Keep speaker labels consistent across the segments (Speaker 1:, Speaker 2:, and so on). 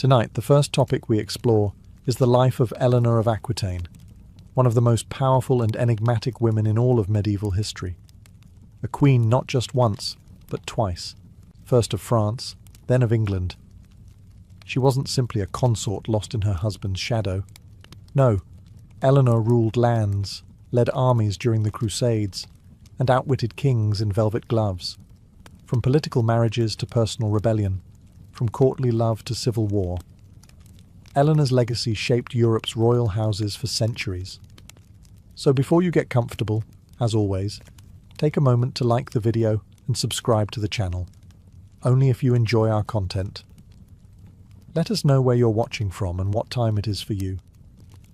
Speaker 1: Tonight, the first topic we explore is the life of Eleanor of Aquitaine, one of the most powerful and enigmatic women in all of medieval history. A queen not just once, but twice, first of France, then of England. She wasn't simply a consort lost in her husband's shadow. No, Eleanor ruled lands, led armies during the Crusades, and outwitted kings in velvet gloves. From political marriages to personal rebellion, from courtly love to civil war. Eleanor's legacy shaped Europe's royal houses for centuries. So before you get comfortable, as always, take a moment to like the video and subscribe to the channel, only if you enjoy our content. Let us know where you're watching from and what time it is for you.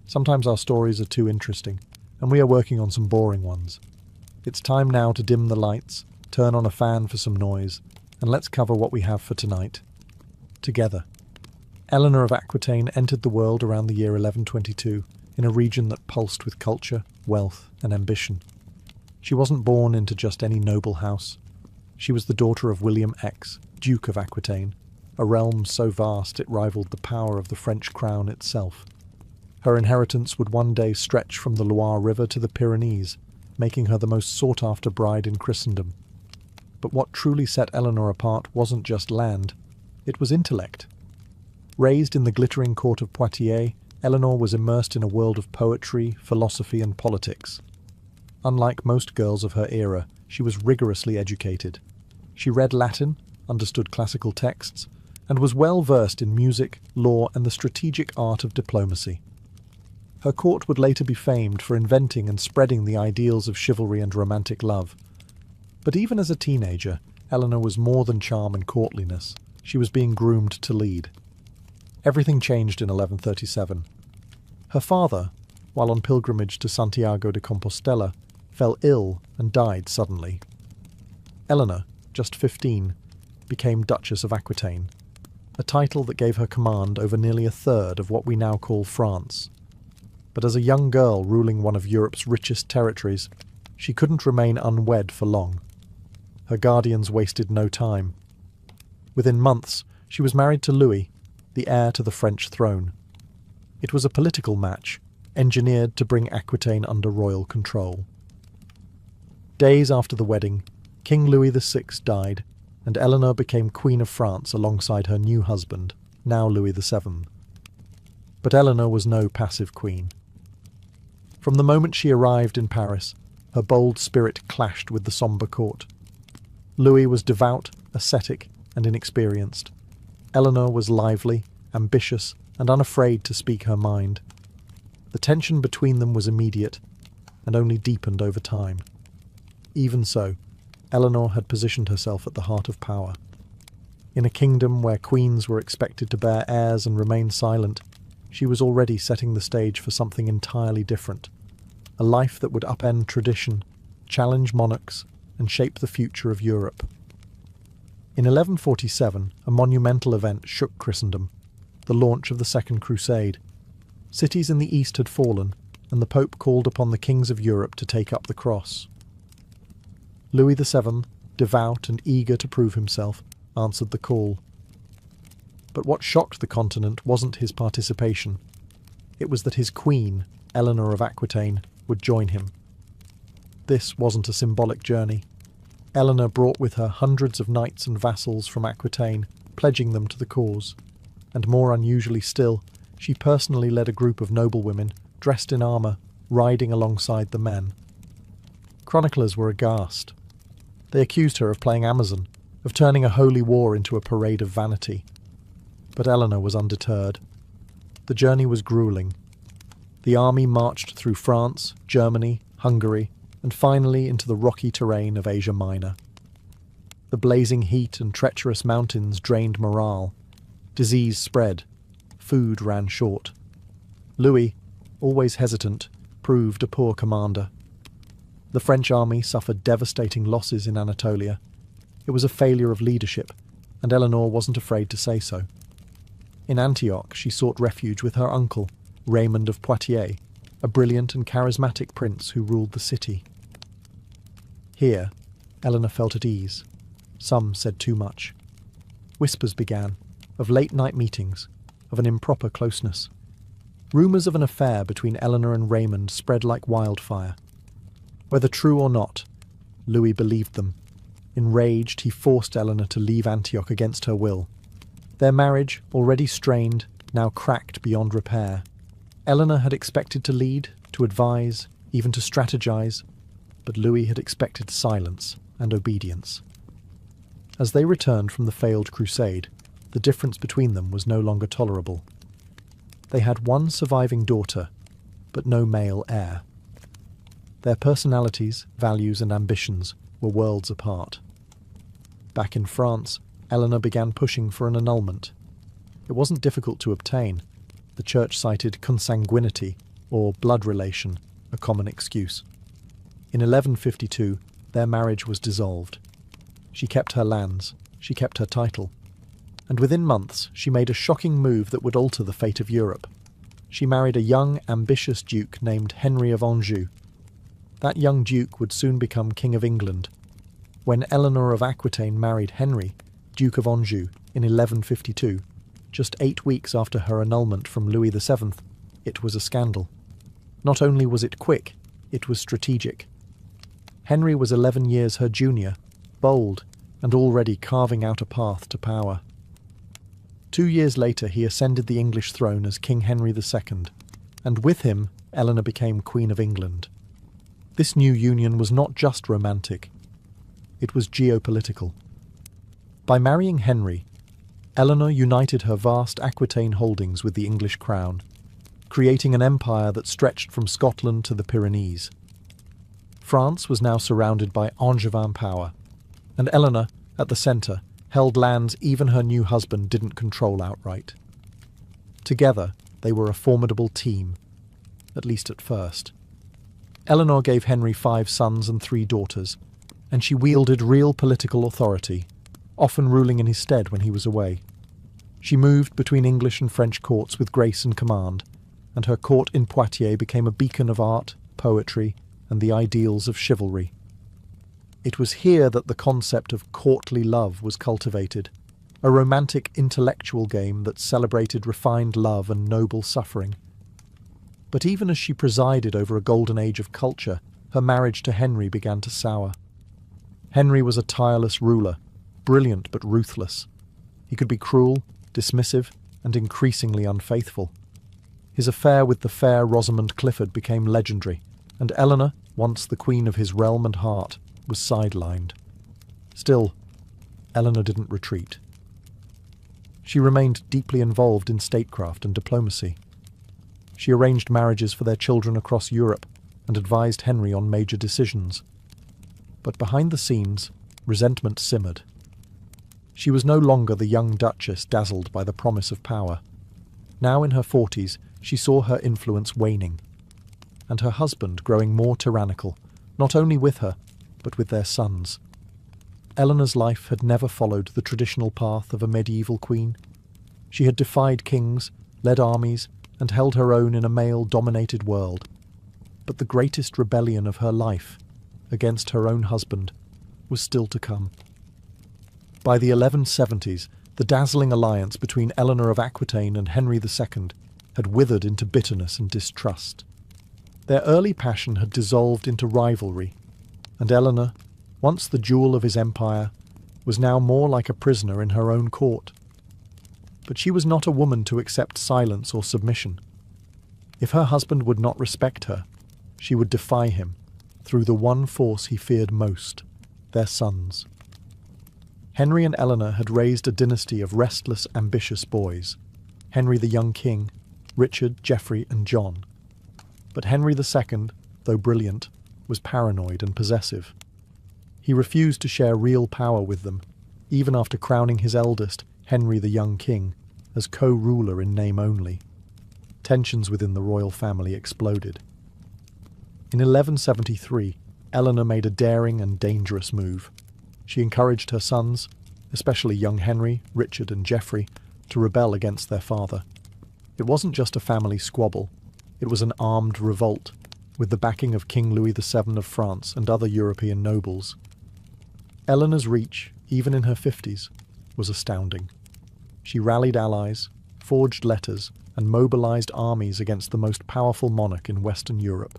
Speaker 1: Sometimes our stories are too interesting, and we are working on some boring ones. It's time now to dim the lights, turn on a fan for some noise, and let's cover what we have for tonight. Together. Eleanor of Aquitaine entered the world around the year 1122 in a region that pulsed with culture, wealth, and ambition. She wasn't born into just any noble house. She was the daughter of William X, Duke of Aquitaine, a realm so vast it rivaled the power of the French crown itself. Her inheritance would one day stretch from the Loire River to the Pyrenees, making her the most sought-after bride in Christendom. But what truly set Eleanor apart wasn't just land, it was intellect. Raised in the glittering court of Poitiers, Eleanor was immersed in a world of poetry, philosophy, and politics. Unlike most girls of her era, she was rigorously educated. She read Latin, understood classical texts, and was well versed in music, law, and the strategic art of diplomacy. Her court would later be famed for inventing and spreading the ideals of chivalry and romantic love. But even as a teenager, Eleanor was more than charm and courtliness. She was being groomed to lead. Everything changed in 1137. Her father, while on pilgrimage to Santiago de Compostela, fell ill and died suddenly. Eleanor, just 15, became Duchess of Aquitaine, a title that gave her command over nearly a third of what we now call France. But as a young girl ruling one of Europe's richest territories, she couldn't remain unwed for long. Her guardians wasted no time. Within months, she was married to Louis, the heir to the French throne. It was a political match, engineered to bring Aquitaine under royal control. Days after the wedding, King Louis VI died, and Eleanor became Queen of France alongside her new husband, now Louis VII. But Eleanor was no passive queen. From the moment she arrived in Paris, her bold spirit clashed with the sombre court. Louis was devout, ascetic, and inexperienced. Eleanor was lively, ambitious, and unafraid to speak her mind. The tension between them was immediate, and only deepened over time. Even so, Eleanor had positioned herself at the heart of power. In a kingdom where queens were expected to bear heirs and remain silent, she was already setting the stage for something entirely different. A life that would upend tradition, challenge monarchs, and shape the future of Europe. In 1147, a monumental event shook Christendom, the launch of the Second Crusade. Cities in the east had fallen, and the Pope called upon the kings of Europe to take up the cross. Louis VII, devout and eager to prove himself, answered the call. But what shocked the continent wasn't his participation. It was that his queen, Eleanor of Aquitaine, would join him. This wasn't a symbolic journey. Eleanor brought with her hundreds of knights and vassals from Aquitaine, pledging them to the cause. And more unusually still, she personally led a group of noblewomen, dressed in armour, riding alongside the men. Chroniclers were aghast. They accused her of playing Amazon, of turning a holy war into a parade of vanity. But Eleanor was undeterred. The journey was grueling. The army marched through France, Germany, Hungary, and finally into the rocky terrain of Asia Minor. The blazing heat and treacherous mountains drained morale. Disease spread. Food ran short. Louis, always hesitant, proved a poor commander. The French army suffered devastating losses in Anatolia. It was a failure of leadership, and Eleanor wasn't afraid to say so. In Antioch, she sought refuge with her uncle, Raymond of Poitiers, a brilliant and charismatic prince who ruled the city. Here, Eleanor felt at ease. Some said too much. Whispers began, of late-night meetings, of an improper closeness. Rumours of an affair between Eleanor and Raymond spread like wildfire. Whether true or not, Louis believed them. Enraged, he forced Eleanor to leave Antioch against her will. Their marriage, already strained, now cracked beyond repair. Eleanor had expected to lead, to advise, even to strategize, but Louis had expected silence and obedience. As they returned from the failed crusade, the difference between them was no longer tolerable. They had one surviving daughter, but no male heir. Their personalities, values, and ambitions were worlds apart. Back in France, Eleanor began pushing for an annulment. It wasn't difficult to obtain. The church cited consanguinity, or blood relation, a common excuse. In 1152, their marriage was dissolved. She kept her lands, she kept her title, and within months she made a shocking move that would alter the fate of Europe. She married a young, ambitious duke named Henry of Anjou. That young duke would soon become King of England. When Eleanor of Aquitaine married Henry, Duke of Anjou, in 1152, just 8 weeks after her annulment from Louis VII, it was a scandal. Not only was it quick, it was strategic. Henry was 11 years her junior, bold, and already carving out a path to power. 2 years later he ascended the English throne as King Henry II, and with him Eleanor became Queen of England. This new union was not just romantic, it was geopolitical. By marrying Henry, Eleanor united her vast Aquitaine holdings with the English crown, creating an empire that stretched from Scotland to the Pyrenees. France was now surrounded by Angevin power, and Eleanor, at the centre, held lands even her new husband didn't control outright. Together, they were a formidable team, at least at first. Eleanor gave Henry 5 sons and 3 daughters, and she wielded real political authority, often ruling in his stead when he was away. She moved between English and French courts with grace and command, and her court in Poitiers became a beacon of art, poetry, and the ideals of chivalry. It was here that the concept of courtly love was cultivated, a romantic intellectual game that celebrated refined love and noble suffering. But even as she presided over a golden age of culture, her marriage to Henry began to sour. Henry was a tireless ruler, brilliant but ruthless. He could be cruel, dismissive, and increasingly unfaithful. His affair with the fair Rosamond Clifford became legendary, and Eleanor, once the queen of his realm and heart, was sidelined. Still, Eleanor didn't retreat. She remained deeply involved in statecraft and diplomacy. She arranged marriages for their children across Europe and advised Henry on major decisions. But behind the scenes, resentment simmered. She was no longer the young duchess dazzled by the promise of power. Now in her 40s, she saw her influence waning, and her husband growing more tyrannical, not only with her, but with their sons. Eleanor's life had never followed the traditional path of a medieval queen. She had defied kings, led armies, and held her own in a male-dominated world. But the greatest rebellion of her life, against her own husband, was still to come. By the 1170s, the dazzling alliance between Eleanor of Aquitaine and Henry II had withered into bitterness and distrust. Their early passion had dissolved into rivalry, and Eleanor, once the jewel of his empire, was now more like a prisoner in her own court. But she was not a woman to accept silence or submission. If her husband would not respect her, she would defy him through the one force he feared most, their sons. Henry and Eleanor had raised a dynasty of restless, ambitious boys, Henry the young king, Richard, Geoffrey, and John. But Henry II, though brilliant, was paranoid and possessive. He refused to share real power with them, even after crowning his eldest, Henry the young king, as co-ruler in name only. Tensions within the royal family exploded. In 1173, Eleanor made a daring and dangerous move. She encouraged her sons, especially young Henry, Richard, and Geoffrey, to rebel against their father. It wasn't just a family squabble, it was an armed revolt, with the backing of King Louis VII of France and other European nobles. Eleanor's reach, even in her 50s, was astounding. She rallied allies, forged letters and mobilized armies against the most powerful monarch in Western Europe.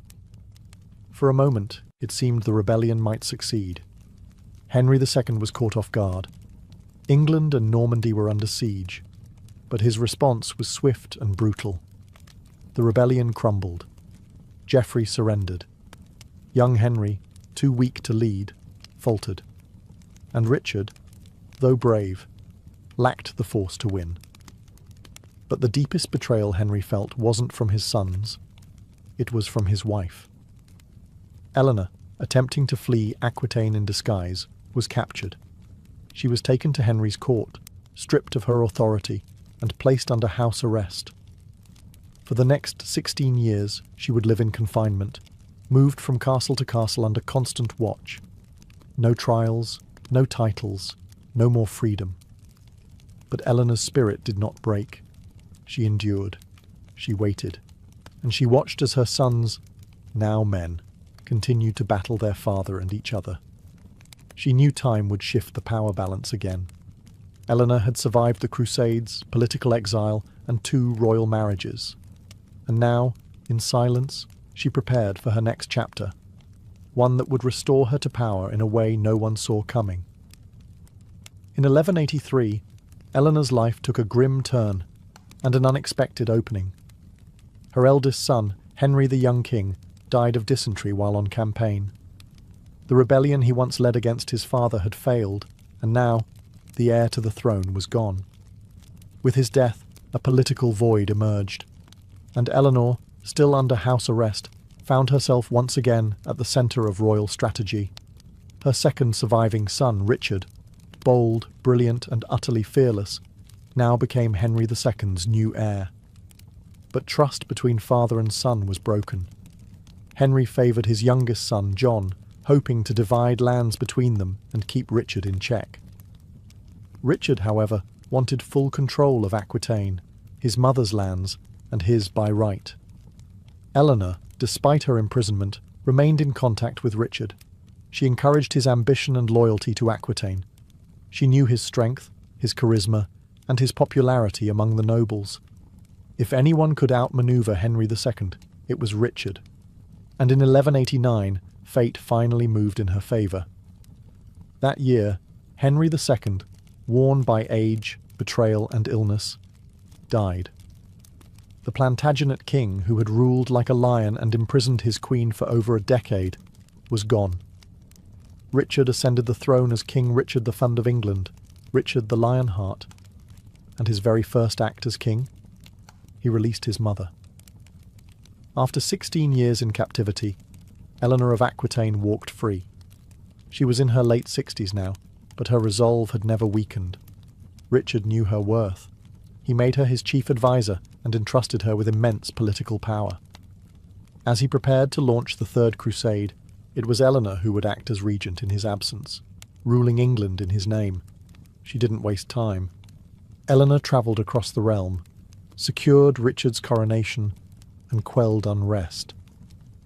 Speaker 1: For a moment, it seemed the rebellion might succeed. Henry II was caught off guard. England and Normandy were under siege, but his response was swift and brutal. The rebellion crumbled. Geoffrey surrendered. Young Henry, too weak to lead, faltered. And Richard, though brave, lacked the force to win. But the deepest betrayal Henry felt wasn't from his sons, it was from his wife. Eleanor, attempting to flee Aquitaine in disguise, was captured. She was taken to Henry's court, stripped of her authority, and placed under house arrest. For the next 16 years, she would live in confinement, moved from castle to castle under constant watch. No trials, no titles, no more freedom. But Eleanor's spirit did not break. She endured, she waited, and she watched as her sons, now men, continued to battle their father and each other. She knew time would shift the power balance again. Eleanor had survived the Crusades, political exile, and 2 royal marriages. And now, in silence, she prepared for her next chapter, one that would restore her to power in a way no one saw coming. In 1183, Eleanor's life took a grim turn and an unexpected opening. Her eldest son, Henry the Young King, died of dysentery while on campaign. The rebellion he once led against his father had failed, and now the heir to the throne was gone. With his death, a political void emerged, and Eleanor, still under house arrest, found herself once again at the centre of royal strategy. Her second surviving son, Richard, bold, brilliant, and utterly fearless, now became Henry II's new heir. But trust between father and son was broken. Henry favoured his youngest son, John, hoping to divide lands between them and keep Richard in check. Richard, however, wanted full control of Aquitaine, his mother's lands, and his by right. Eleanor, despite her imprisonment, remained in contact with Richard. She encouraged his ambition and loyalty to Aquitaine. She knew his strength, his charisma, and his popularity among the nobles. If anyone could outmaneuver Henry II, it was Richard. And in 1189, fate finally moved in her favour. That year, Henry II, worn by age, betrayal, and illness, died. The Plantagenet king, who had ruled like a lion and imprisoned his queen for over a decade, was gone. Richard ascended the throne as King Richard the Fund of England, Richard the Lionheart, and his very first act as king, he released his mother. After 16 years in captivity, Eleanor of Aquitaine walked free. She was in her late 60s now, but her resolve had never weakened. Richard knew her worth. He made her his chief advisor and entrusted her with immense political power. As he prepared to launch the Third Crusade, it was Eleanor who would act as regent in his absence, ruling England in his name. She didn't waste time. Eleanor travelled across the realm, secured Richard's coronation, and quelled unrest.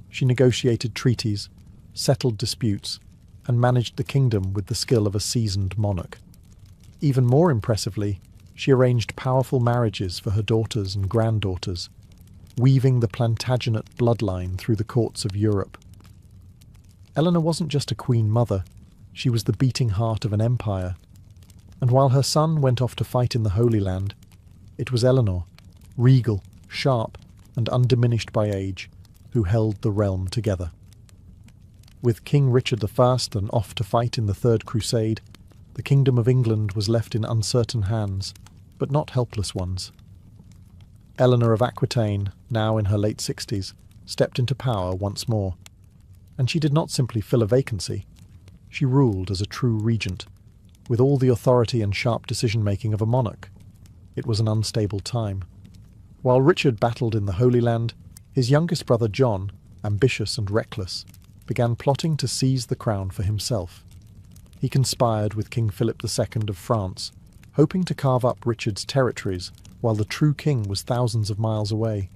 Speaker 1: She negotiated treaties, settled disputes, and managed the kingdom with the skill of a seasoned monarch. Even more impressively, she arranged powerful marriages for her daughters and granddaughters, weaving the Plantagenet bloodline through the courts of Europe. Eleanor wasn't just a queen mother, she was the beating heart of an empire. And while her son went off to fight in the Holy Land, it was Eleanor, regal, sharp, and undiminished by age, who held the realm together. With King Richard I then off to fight in the Third Crusade, the Kingdom of England was left in uncertain hands, but not helpless ones. Eleanor of Aquitaine, now in her late 60s, stepped into power once more. And she did not simply fill a vacancy. She ruled as a true regent, with all the authority and sharp decision-making of a monarch. It was an unstable time. While Richard battled in the Holy Land, his youngest brother John, ambitious and reckless, began plotting to seize the crown for himself. He conspired with King Philip II of France, hoping to carve up Richard's territories while the true king was thousands of miles away.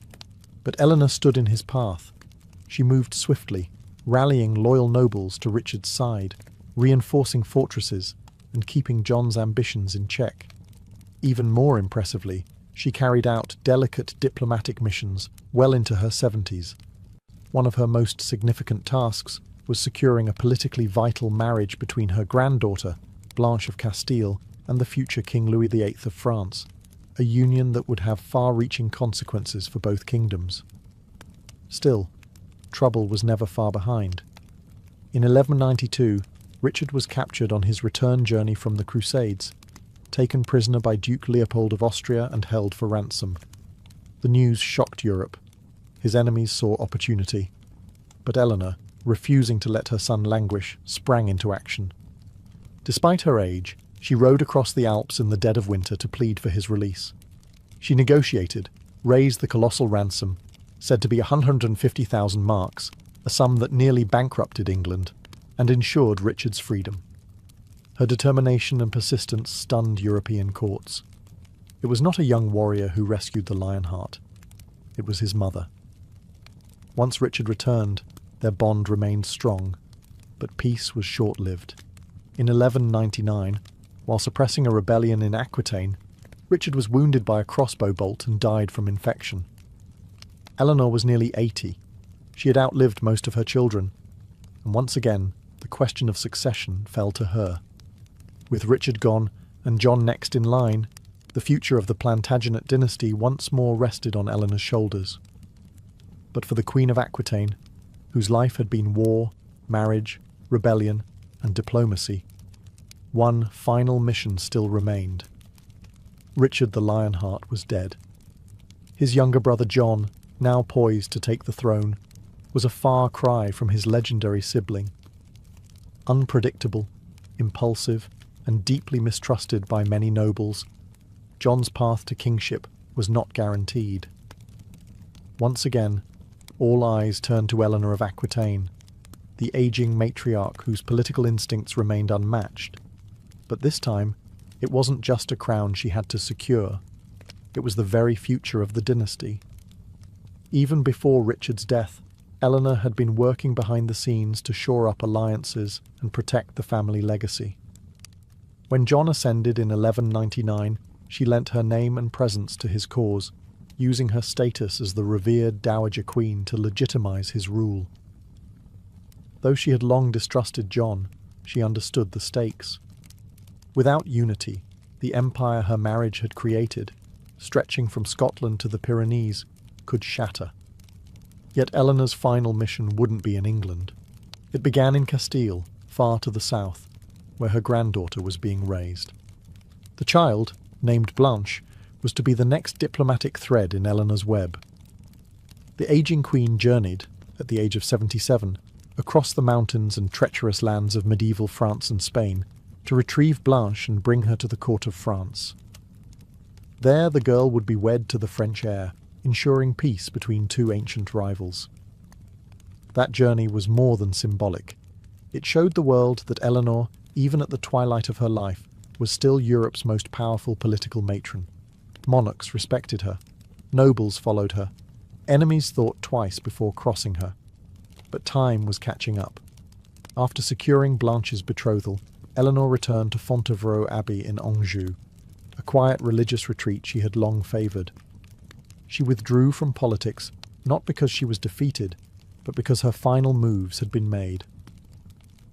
Speaker 1: But Eleanor stood in his path. She moved swiftly, rallying loyal nobles to Richard's side, reinforcing fortresses, and keeping John's ambitions in check. Even more impressively, She carried out delicate diplomatic missions well into her 70s. One of her most significant tasks was securing a politically vital marriage between her granddaughter, Blanche of Castile, and the future King Louis VIII of France, a union that would have far-reaching consequences for both kingdoms. Still, trouble was never far behind. In 1192, Richard was captured on his return journey from the Crusades, taken prisoner by Duke Leopold of Austria and held for ransom. The news shocked Europe. His enemies saw opportunity. But Eleanor, refusing to let her son languish, sprang into action. Despite her age, she rode across the Alps in the dead of winter to plead for his release. She negotiated, raised the colossal ransom, said to be 150,000 marks, a sum that nearly bankrupted England, and ensured Richard's freedom. Her determination and persistence stunned European courts. It was not a young warrior who rescued the Lionheart. It was his mother. Once Richard returned, their bond remained strong, but peace was short-lived. In 1199, while suppressing a rebellion in Aquitaine, Richard was wounded by a crossbow bolt and died from infection. Eleanor was nearly 80. She had outlived most of her children, and once again, the question of succession fell to her. With Richard gone and John next in line, the future of the Plantagenet dynasty once more rested on Eleanor's shoulders. But for the Queen of Aquitaine, whose life had been war, marriage, rebellion, and diplomacy, one final mission still remained. Richard the Lionheart was dead. His younger brother John, now poised to take the throne, was a far cry from his legendary sibling. Unpredictable, impulsive, and deeply mistrusted by many nobles, John's path to kingship was not guaranteed. Once again, all eyes turned to Eleanor of Aquitaine, the aging matriarch whose political instincts remained unmatched. But this time, it wasn't just a crown she had to secure. It was the very future of the dynasty. Even before Richard's death, Eleanor had been working behind the scenes to shore up alliances and protect the family legacy. When John ascended in 1199, she lent her name and presence to his cause, using her status as the revered Dowager Queen to legitimize his rule. Though she had long distrusted John, she understood the stakes. Without unity, the empire her marriage had created, stretching from Scotland to the Pyrenees, could shatter. Yet Eleanor's final mission wouldn't be in England. It began in Castile, far to the south, where her granddaughter was being raised. The child, named Blanche, was to be the next diplomatic thread in Eleanor's web. The aging queen journeyed, at the age of 77, across the mountains and treacherous lands of medieval France and Spain to retrieve Blanche and bring her to the court of France. There the girl would be wed to the French heir, ensuring peace between two ancient rivals. That journey was more than symbolic. It showed the world that Eleanor, even at the twilight of her life, was still Europe's most powerful political matron. Monarchs respected her. Nobles followed her. Enemies thought twice before crossing her. But time was catching up. After securing Blanche's betrothal, Eleanor returned to Fontevraud Abbey in Anjou, a quiet religious retreat she had long favoured. She withdrew from politics, not because she was defeated, but because her final moves had been made.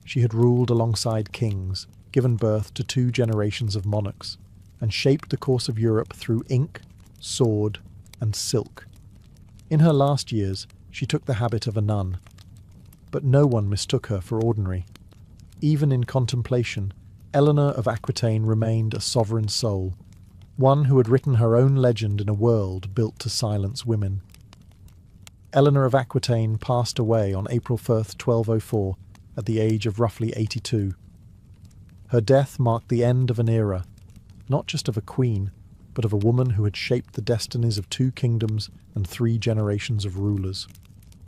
Speaker 1: She had ruled alongside kings, given birth to 2 generations of monarchs, and shaped the course of Europe through ink, sword, and silk. In her last years, she took the habit of a nun. But no one mistook her for ordinary. Even in contemplation, Eleanor of Aquitaine remained a sovereign soul, one who had written her own legend in a world built to silence women. Eleanor of Aquitaine passed away on April 1st, 1204, at the age of roughly 82. Her death marked the end of an era, not just of a queen, but of a woman who had shaped the destinies of 2 kingdoms and 3 generations of rulers.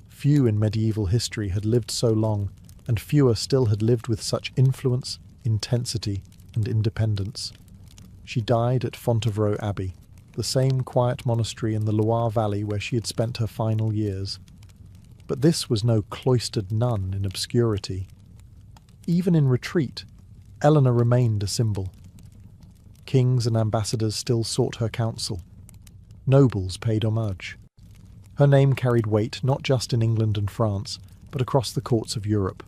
Speaker 1: Few in medieval history had lived so long, and fewer still had lived with such influence, intensity, and independence. She died at Fontevraud Abbey, the same quiet monastery in the Loire Valley where she had spent her final years. But this was no cloistered nun in obscurity. Even in retreat, Eleanor remained a symbol. Kings and ambassadors still sought her counsel. Nobles paid homage. Her name carried weight not just in England and France, but across the courts of Europe.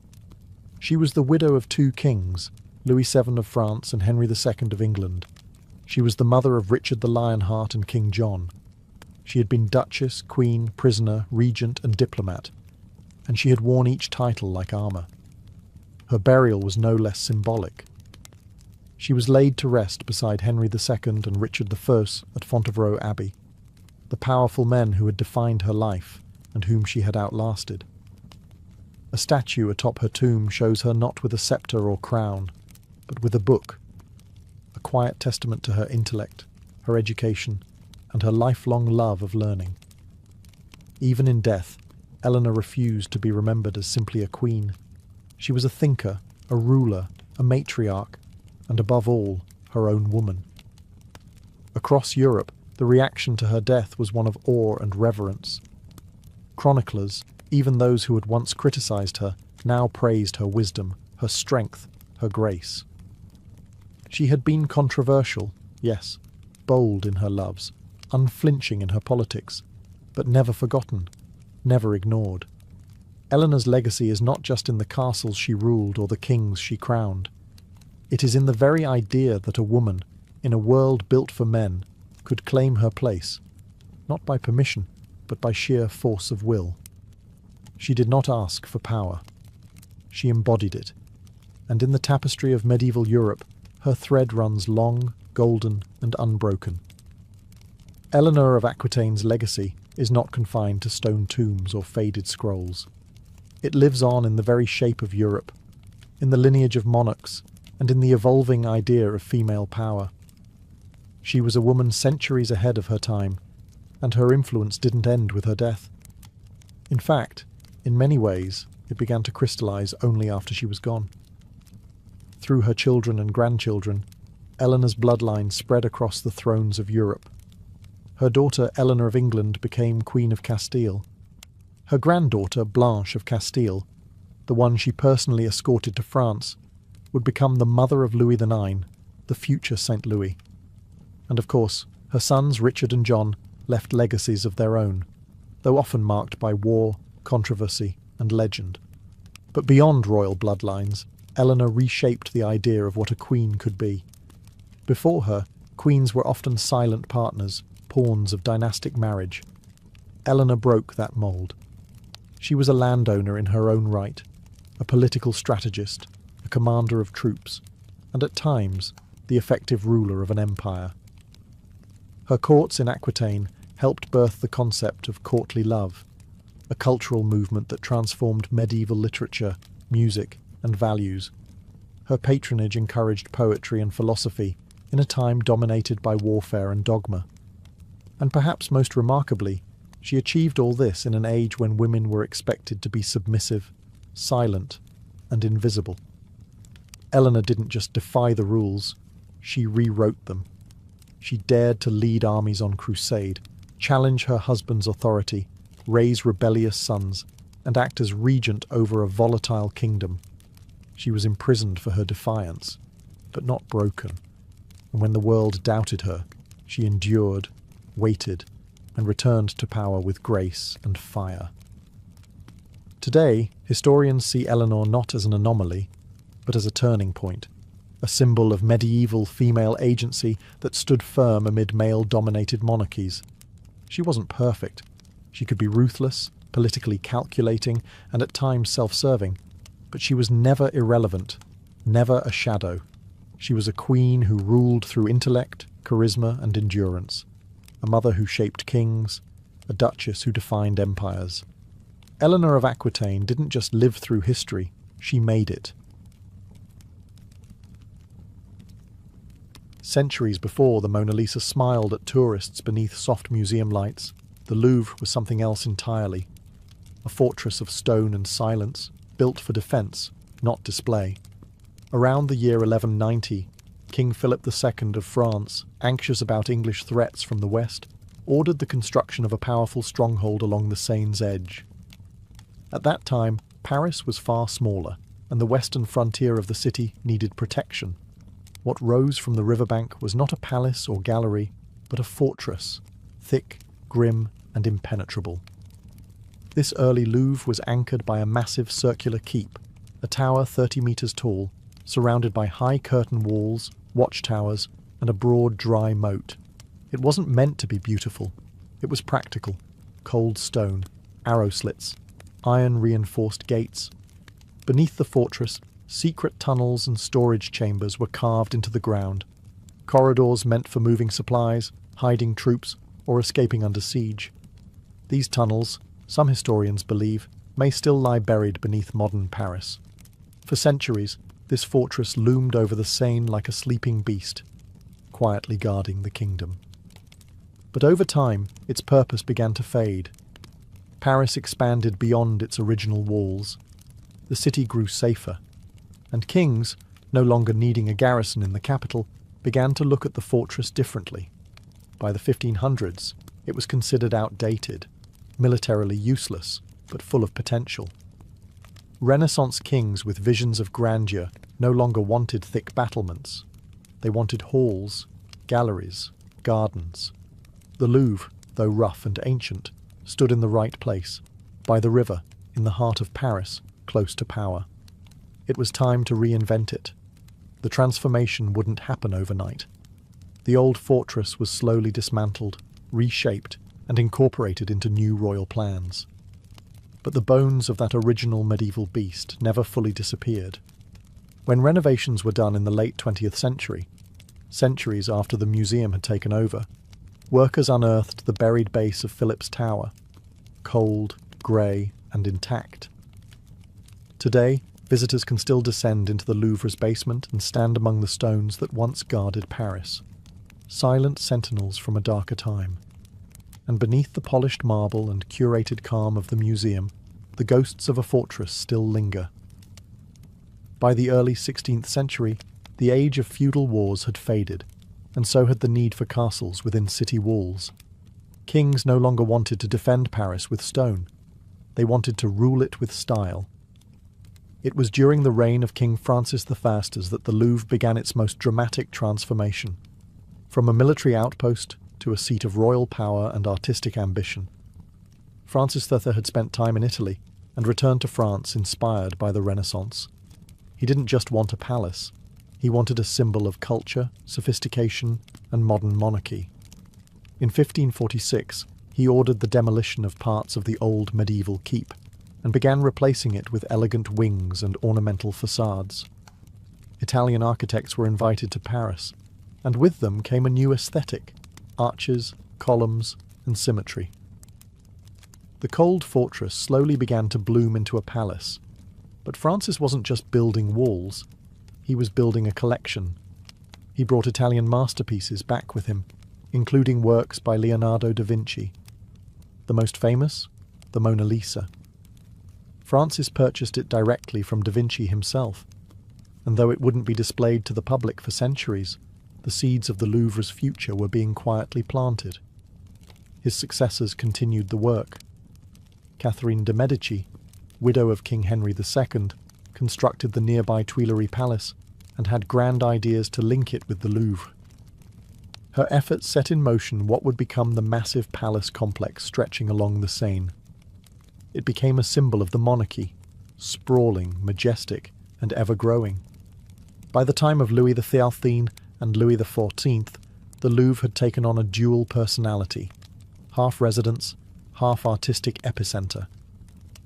Speaker 1: She was the widow of two kings, Louis VII of France and Henry II of England. She was the mother of Richard the Lionheart and King John. She had been Duchess, Queen, Prisoner, Regent and Diplomat, and she had worn each title like armour. Her burial was no less symbolic. She was laid to rest beside Henry II and Richard I at Fontevraud Abbey, the powerful men who had defined her life and whom she had outlasted. A statue atop her tomb shows her not with a sceptre or crown, but with a book, a quiet testament to her intellect, her education, and her lifelong love of learning. Even in death, Eleanor refused to be remembered as simply a queen. She was a thinker, a ruler, a matriarch, and above all, her own woman. Across Europe, the reaction to her death was one of awe and reverence. Chroniclers, even those who had once criticised her, now praised her wisdom, her strength, her grace. She had been controversial, yes, bold in her loves, unflinching in her politics, but never forgotten, never ignored. Eleanor's legacy is not just in the castles she ruled or the kings she crowned. It is in the very idea that a woman, in a world built for men, could claim her place, not by permission, but by sheer force of will. She did not ask for power. She embodied it, and in the tapestry of medieval Europe, her thread runs long, golden, and unbroken. Eleanor of Aquitaine's legacy is not confined to stone tombs or faded scrolls. It lives on in the very shape of Europe, in the lineage of monarchs, and in the evolving idea of female power. She was a woman centuries ahead of her time, and her influence didn't end with her death. In fact, in many ways, it began to crystallize only after she was gone. Through her children and grandchildren, Eleanor's bloodline spread across the thrones of Europe. Her daughter Eleanor of England became Queen of Castile. Her granddaughter Blanche of Castile, the one she personally escorted to France, would become the mother of Louis IX, the future Saint Louis. And of course, her sons Richard and John left legacies of their own, though often marked by war, controversy, and legend. But beyond royal bloodlines, Eleanor reshaped the idea of what a queen could be. Before her, queens were often silent partners, pawns of dynastic marriage. Eleanor broke that mould. She was a landowner in her own right, a political strategist, a commander of troops, and at times, the effective ruler of an empire. Her courts in Aquitaine helped birth the concept of courtly love, a cultural movement that transformed medieval literature, music, and values. Her patronage encouraged poetry and philosophy in a time dominated by warfare and dogma. And perhaps most remarkably, she achieved all this in an age when women were expected to be submissive, silent, and invisible. Eleanor didn't just defy the rules, she rewrote them. She dared to lead armies on crusade, challenge her husband's authority, raise rebellious sons, and act as regent over a volatile kingdom. She was imprisoned for her defiance, but not broken. And when the world doubted her, she endured, waited, and returned to power with grace and fire. Today, historians see Eleanor not as an anomaly, but as a turning point, a symbol of medieval female agency that stood firm amid male-dominated monarchies. She wasn't perfect. She could be ruthless, politically calculating, and at times self-serving, but she was never irrelevant, never a shadow. She was a queen who ruled through intellect, charisma, and endurance, a mother who shaped kings, a duchess who defined empires. Eleanor of Aquitaine didn't just live through history, she made it. Centuries before the Mona Lisa smiled at tourists beneath soft museum lights, the Louvre was something else entirely. A fortress of stone and silence, built for defence, not display. Around the year 1190, King Philip II of France, anxious about English threats from the west, ordered the construction of a powerful stronghold along the Seine's edge. At that time, Paris was far smaller, and the western frontier of the city needed protection. What rose from the riverbank was not a palace or gallery, but a fortress, thick, grim, and impenetrable. This early Louvre was anchored by a massive circular keep, a tower 30 meters tall, surrounded by high curtain walls, watchtowers, and a broad, dry moat. It wasn't meant to be beautiful. It was practical. Cold stone, arrow slits, iron-reinforced gates. Beneath the fortress, secret tunnels and storage chambers were carved into the ground. Corridors meant for moving supplies, hiding troops, or escaping under siege. These tunnels, some historians believe, may still lie buried beneath modern Paris. For centuries, this fortress loomed over the Seine like a sleeping beast, quietly guarding the kingdom. But over time, its purpose began to fade. Paris expanded beyond its original walls. The city grew safer, and kings, no longer needing a garrison in the capital, began to look at the fortress differently. By the 1500s, it was considered outdated, militarily useless, but full of potential. Renaissance kings with visions of grandeur no longer wanted thick battlements. They wanted halls, galleries, gardens. The Louvre, though rough and ancient, stood in the right place, by the river, in the heart of Paris, close to power. It was time to reinvent it. The transformation wouldn't happen overnight. The old fortress was slowly dismantled, reshaped, and incorporated into new royal plans. But the bones of that original medieval beast never fully disappeared. When renovations were done in the late 20th century, centuries after the museum had taken over, workers unearthed the buried base of Philip's Tower, cold, grey, and intact. Today, visitors can still descend into the Louvre's basement and stand among the stones that once guarded Paris, silent sentinels from a darker time. And beneath the polished marble and curated calm of the museum, the ghosts of a fortress still linger. By the early 16th century, the age of feudal wars had faded, and so had the need for castles within city walls. Kings no longer wanted to defend Paris with stone. They wanted to rule it with style. It was during the reign of King Francis I that the Louvre began its most dramatic transformation, from a military outpost to a seat of royal power and artistic ambition. Francis III had spent time in Italy and returned to France inspired by the Renaissance. He didn't just want a palace. He wanted a symbol of culture, sophistication, and modern monarchy. In 1546, he ordered the demolition of parts of the old medieval keep and began replacing it with elegant wings and ornamental facades. Italian architects were invited to Paris, and with them came a new aesthetic: arches, columns, and symmetry. The cold fortress slowly began to bloom into a palace, but Francis wasn't just building walls. He was building a collection. He brought Italian masterpieces back with him, including works by Leonardo da Vinci. The most famous, the Mona Lisa. Francis purchased it directly from da Vinci himself, and though it wouldn't be displayed to the public for centuries, the seeds of the Louvre's future were being quietly planted. His successors continued the work. Catherine de' Medici, widow of King Henry II, constructed the nearby Tuileries Palace and had grand ideas to link it with the Louvre. Her efforts set in motion what would become the massive palace complex stretching along the Seine. It became a symbol of the monarchy, sprawling, majestic, and ever-growing. By the time of Louis XIII and Louis XIV, the Louvre had taken on a dual personality, half residence, half artistic epicenter.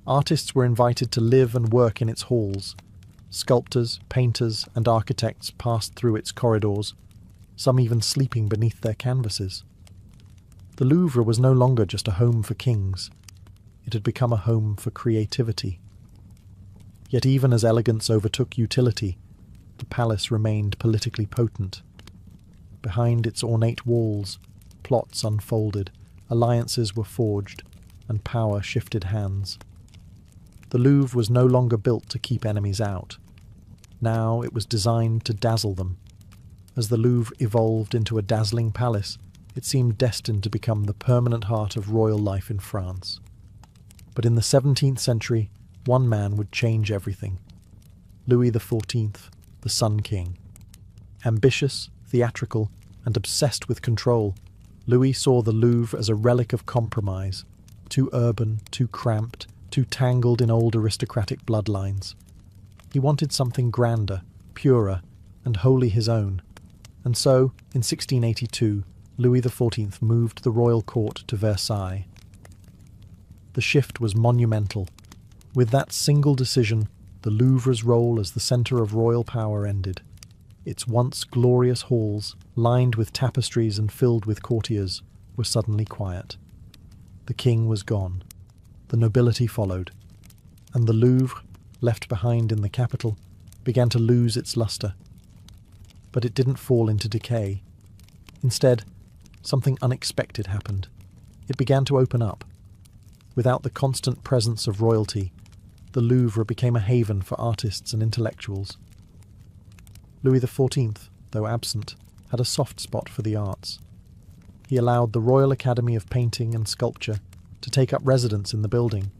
Speaker 1: Artists were invited to live and work in its halls. Sculptors, painters, and architects passed through its corridors, some even sleeping beneath their canvases. The Louvre was no longer just a home for kings. It had become a home for creativity. Yet even as elegance overtook utility, the palace remained politically potent. Behind its ornate walls, plots unfolded, alliances were forged, and power shifted hands. The Louvre was no longer built to keep enemies out. Now it was designed to dazzle them. As the Louvre evolved into a dazzling palace, it seemed destined to become the permanent heart of royal life in France. But in the 17th century, one man would change everything. Louis XIV, the Sun King. Ambitious, theatrical, and obsessed with control, Louis saw the Louvre as a relic of compromise, too urban, too cramped, too tangled in old aristocratic bloodlines. He wanted something grander, purer, and wholly his own. And so, in 1682, Louis XIV moved the royal court to Versailles. The shift was monumental. With that single decision, the Louvre's role as the centre of royal power ended. Its once glorious halls, lined with tapestries and filled with courtiers, were suddenly quiet. The king was gone. The nobility followed. And the Louvre, left behind in the capital, began to lose its lustre. But it didn't fall into decay. Instead, something unexpected happened. It began to open up. Without the constant presence of royalty, the Louvre became a haven for artists and intellectuals. Louis XIV, though absent, had a soft spot for the arts. He allowed the Royal Academy of Painting and Sculpture to take up residence in the building.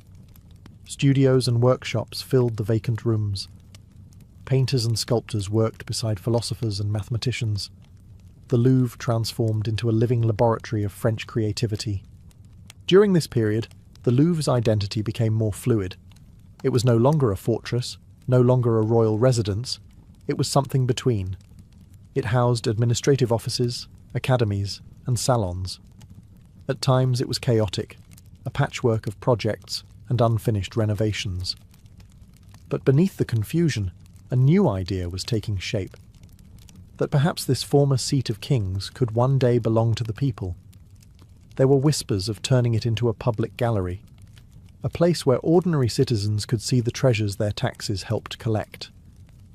Speaker 1: Studios and workshops filled the vacant rooms. Painters and sculptors worked beside philosophers and mathematicians. The Louvre transformed into a living laboratory of French creativity. During this period, the Louvre's identity became more fluid. It was no longer a fortress, no longer a royal residence. It was something between. It housed administrative offices, academies, and salons. At times it was chaotic, a patchwork of projects and unfinished renovations. But beneath the confusion, a new idea was taking shape. That perhaps this former seat of kings could one day belong to the people. There were whispers of turning it into a public gallery, a place where ordinary citizens could see the treasures their taxes helped collect.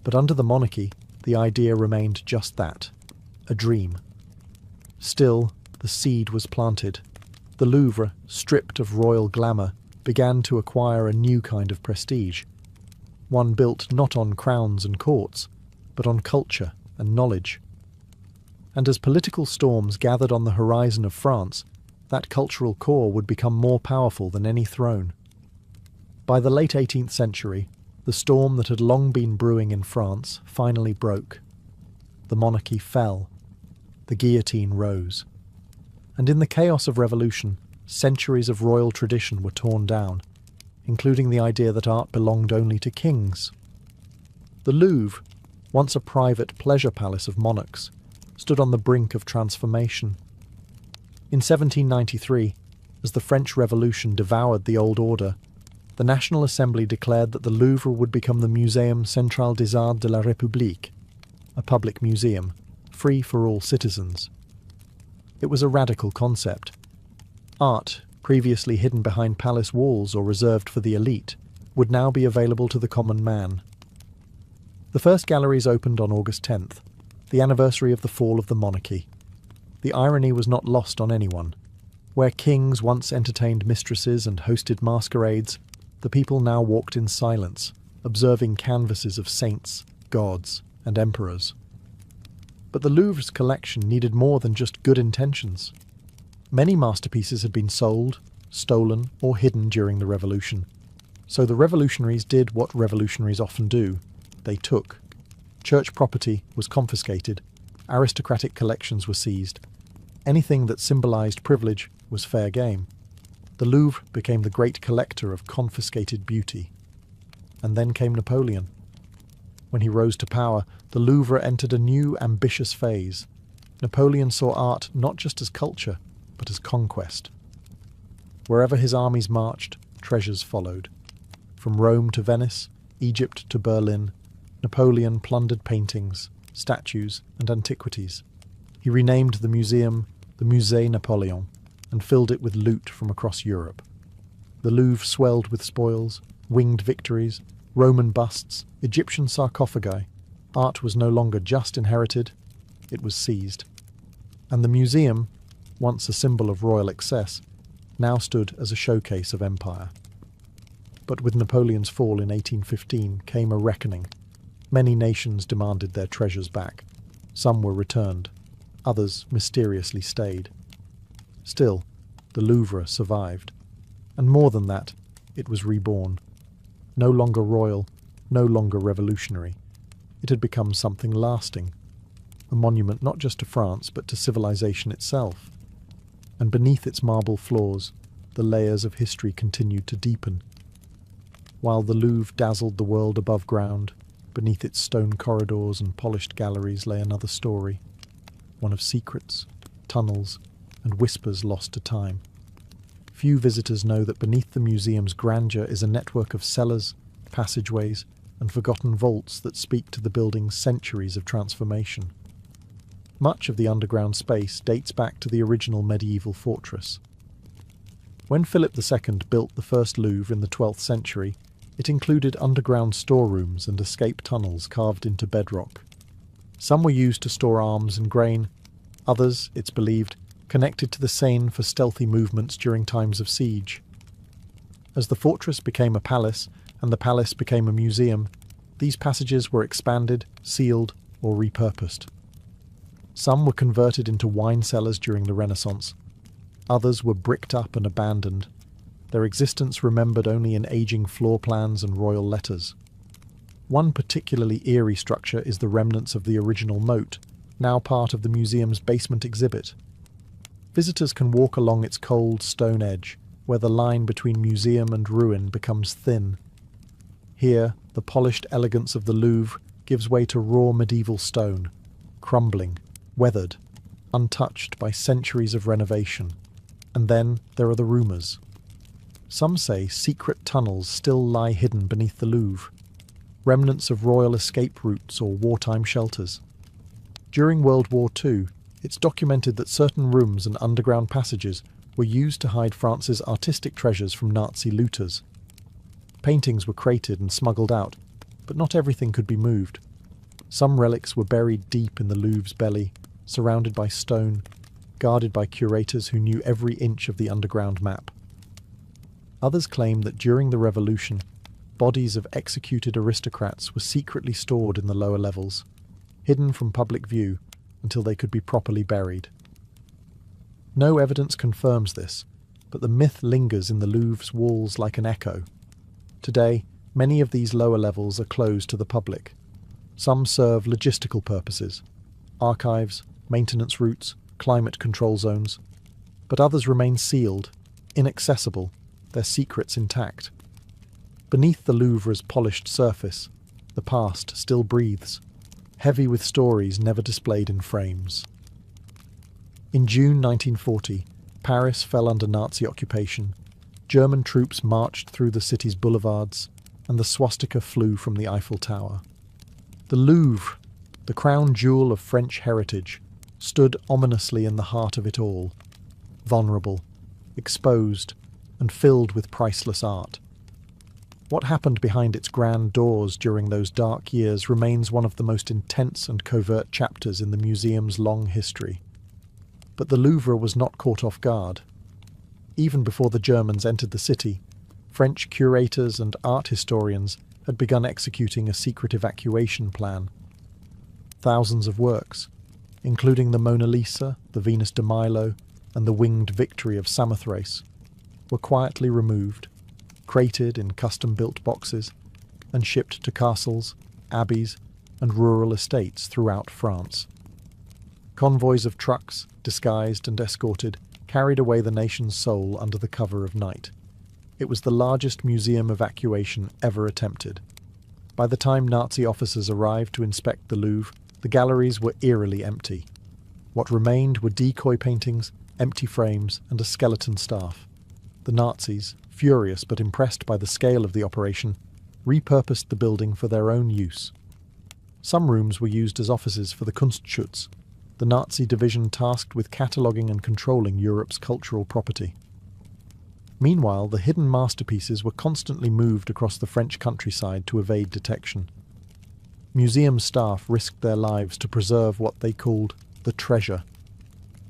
Speaker 1: But under the monarchy, the idea remained just that, a dream. Still, the seed was planted. The Louvre, stripped of royal glamour, began to acquire a new kind of prestige, one built not on crowns and courts, but on culture and knowledge. And as political storms gathered on the horizon of France, that cultural core would become more powerful than any throne. By the late 18th century, the storm that had long been brewing in France finally broke. The monarchy fell. The guillotine rose. And in the chaos of revolution, centuries of royal tradition were torn down, including the idea that art belonged only to kings. The Louvre, once a private pleasure palace of monarchs, stood on the brink of transformation. In 1793, as the French Revolution devoured the old order, the National Assembly declared that the Louvre would become the Muséum Central des Arts de la République, a public museum, free for all citizens. It was a radical concept. Art, previously hidden behind palace walls or reserved for the elite, would now be available to the common man. The first galleries opened on August 10th, the anniversary of the fall of the monarchy. The irony was not lost on anyone. Where kings once entertained mistresses and hosted masquerades, the people now walked in silence, observing canvases of saints, gods, and emperors. But the Louvre's collection needed more than just good intentions. Many masterpieces had been sold, stolen, or hidden during the revolution. So the revolutionaries did what revolutionaries often do. They took. Church property was confiscated. Aristocratic collections were seized. Anything that symbolized privilege was fair game. The Louvre became the great collector of confiscated beauty. And then came Napoleon. When he rose to power, the Louvre entered a new, ambitious phase. Napoleon saw art not just as culture, but as conquest. Wherever his armies marched, treasures followed. From Rome to Venice, Egypt to Berlin, Napoleon plundered paintings, statues, and antiquities. He renamed the museum the Musée Napoléon and filled it with loot from across Europe. The Louvre swelled with spoils, winged victories, Roman busts, Egyptian sarcophagi. Art was no longer just inherited, it was seized. And the museum, once a symbol of royal excess, now stood as a showcase of empire. But with Napoleon's fall in 1815 came a reckoning. Many nations demanded their treasures back. Some were returned. Others mysteriously stayed. Still, the Louvre survived. And more than that, it was reborn. No longer royal, no longer revolutionary. It had become something lasting. A monument not just to France, but to civilization itself. and beneath its marble floors, the layers of history continued to deepen. While the Louvre dazzled the world above ground, beneath its stone corridors and polished galleries lay another story, one of secrets, tunnels, and whispers lost to time. Few visitors know that beneath the museum's grandeur is a network of cellars, passageways, and forgotten vaults that speak to the building's centuries of transformation. Much of the underground space dates back to the original medieval fortress. When Philip II built the first Louvre in the 12th century, it included underground storerooms and escape tunnels carved into bedrock. Some were used to store arms and grain, others, it's believed, connected to the Seine for stealthy movements during times of siege. As the fortress became a palace and the palace became a museum, these passages were expanded, sealed, or repurposed. Some were converted into wine cellars during the Renaissance. Others were bricked up and abandoned, their existence remembered only in aging floor plans and royal letters. One particularly eerie structure is the remnants of the original moat, now part of the museum's basement exhibit. Visitors can walk along its cold stone edge, where the line between museum and ruin becomes thin. Here, the polished elegance of the Louvre gives way to raw medieval stone, crumbling, weathered, untouched by centuries of renovation. And then there are the rumours. Some say secret tunnels still lie hidden beneath the Louvre, remnants of royal escape routes or wartime shelters. During World War II, it's documented that certain rooms and underground passages were used to hide France's artistic treasures from Nazi looters. Paintings were crated and smuggled out, but not everything could be moved. Some relics were buried deep in the Louvre's belly, surrounded by stone, guarded by curators who knew every inch of the underground map. Others claim that during the Revolution, bodies of executed aristocrats were secretly stored in the lower levels, hidden from public view until they could be properly buried. No evidence confirms this, but the myth lingers in the Louvre's walls like an echo. Today, many of these lower levels are closed to the public. Some serve logistical purposes, archives, maintenance routes, climate control zones, but others remain sealed, inaccessible, their secrets intact. Beneath the Louvre's polished surface, the past still breathes, heavy with stories never displayed in frames. In June 1940, Paris fell under Nazi occupation. German troops marched through the city's boulevards, and the swastika flew from the Eiffel Tower. The Louvre, the crown jewel of French heritage, stood ominously in the heart of it all, vulnerable, exposed, and filled with priceless art. What happened behind its grand doors during those dark years remains one of the most intense and covert chapters in the museum's long history. But the Louvre was not caught off guard. Even before the Germans entered the city, French curators and art historians had begun executing a secret evacuation plan. Thousands of works, including the Mona Lisa, the Venus de Milo, and the Winged Victory of Samothrace, were quietly removed, crated in custom-built boxes, and shipped to castles, abbeys, and rural estates throughout France. Convoys of trucks, disguised and escorted, carried away the nation's soul under the cover of night. It was the largest museum evacuation ever attempted. By the time Nazi officers arrived to inspect the Louvre, the galleries were eerily empty. What remained were decoy paintings, empty frames, and a skeleton staff. The Nazis, furious but impressed by the scale of the operation, repurposed the building for their own use. Some rooms were used as offices for the Kunstschutz, the Nazi division tasked with cataloguing and controlling Europe's cultural property. Meanwhile, the hidden masterpieces were constantly moved across the French countryside to evade detection. Museum staff risked their lives to preserve what they called the treasure.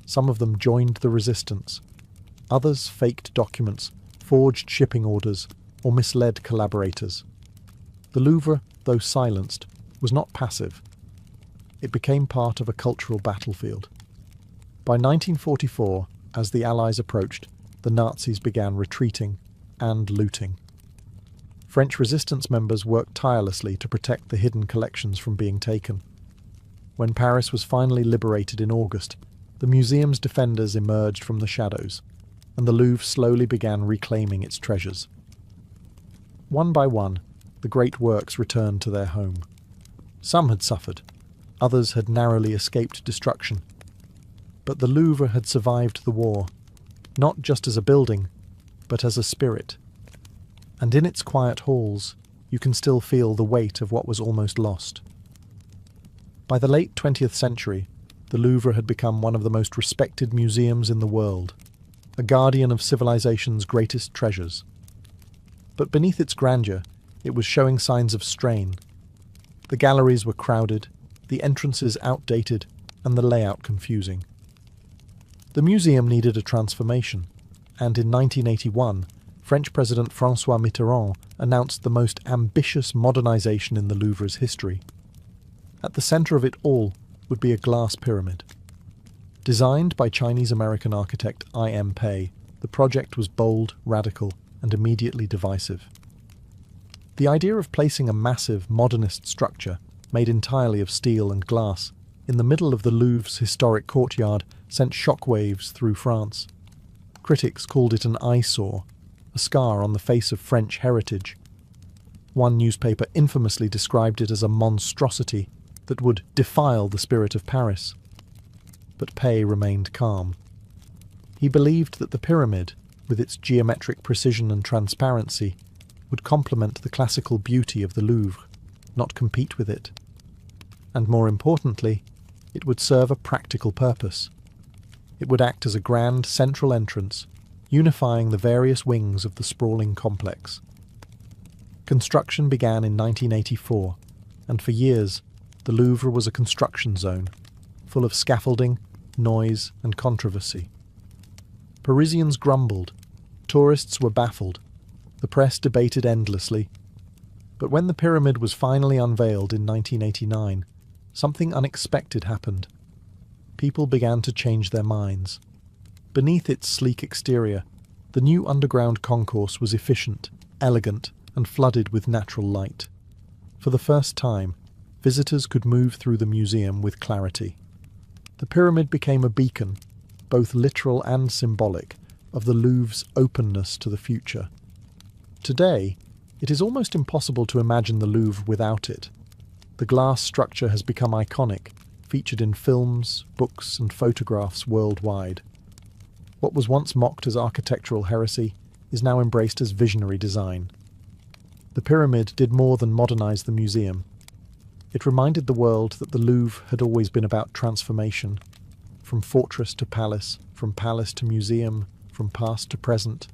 Speaker 1: Some of them joined the resistance. Others faked documents, forged shipping orders, or misled collaborators. The Louvre, though silenced, was not passive. It became part of a cultural battlefield. By 1944, as the Allies approached, the Nazis began retreating and looting. French resistance members worked tirelessly to protect the hidden collections from being taken. When Paris was finally liberated in August, the museum's defenders emerged from the shadows, and the Louvre slowly began reclaiming its treasures. One by one, the great works returned to their home. Some had suffered, others had narrowly escaped destruction. But the Louvre had survived the war, not just as a building, but as a spirit. And in its quiet halls, you can still feel the weight of what was almost lost. By the late 20th century, the Louvre had become one of the most respected museums in the world, a guardian of civilization's greatest treasures. But beneath its grandeur, it was showing signs of strain. The galleries were crowded, the entrances outdated, and the layout confusing. The museum needed a transformation, and in 1981, French President François Mitterrand announced the most ambitious modernization in the Louvre's history. At the center of it all would be a glass pyramid. Designed by Chinese-American architect I.M. Pei, the project was bold, radical, and immediately divisive. The idea of placing a massive, modernist structure, made entirely of steel and glass, in the middle of the Louvre's historic courtyard sent shockwaves through France. Critics called it an eyesore, a scar on the face of French heritage. One newspaper infamously described it as a monstrosity that would defile the spirit of Paris. But Pei remained calm. He believed that the pyramid, with its geometric precision and transparency, would complement the classical beauty of the Louvre, not compete with it. And more importantly, it would serve a practical purpose. It would act as a grand central entrance, unifying the various wings of the sprawling complex. Construction began in 1984, and for years, the Louvre was a construction zone, full of scaffolding, noise, and controversy. Parisians grumbled, tourists were baffled, the press debated endlessly. But when the pyramid was finally unveiled in 1989, something unexpected happened. People began to change their minds. Beneath its sleek exterior, the new underground concourse was efficient, elegant, and flooded with natural light. For the first time, visitors could move through the museum with clarity. The pyramid became a beacon, both literal and symbolic, of the Louvre's openness to the future. Today, it is almost impossible to imagine the Louvre without it. The glass structure has become iconic, featured in films, books, and photographs worldwide. What was once mocked as architectural heresy is now embraced as visionary design. The pyramid did more than modernize the museum. It reminded the world that the Louvre had always been about transformation, from fortress to palace, from palace to museum, from past to present.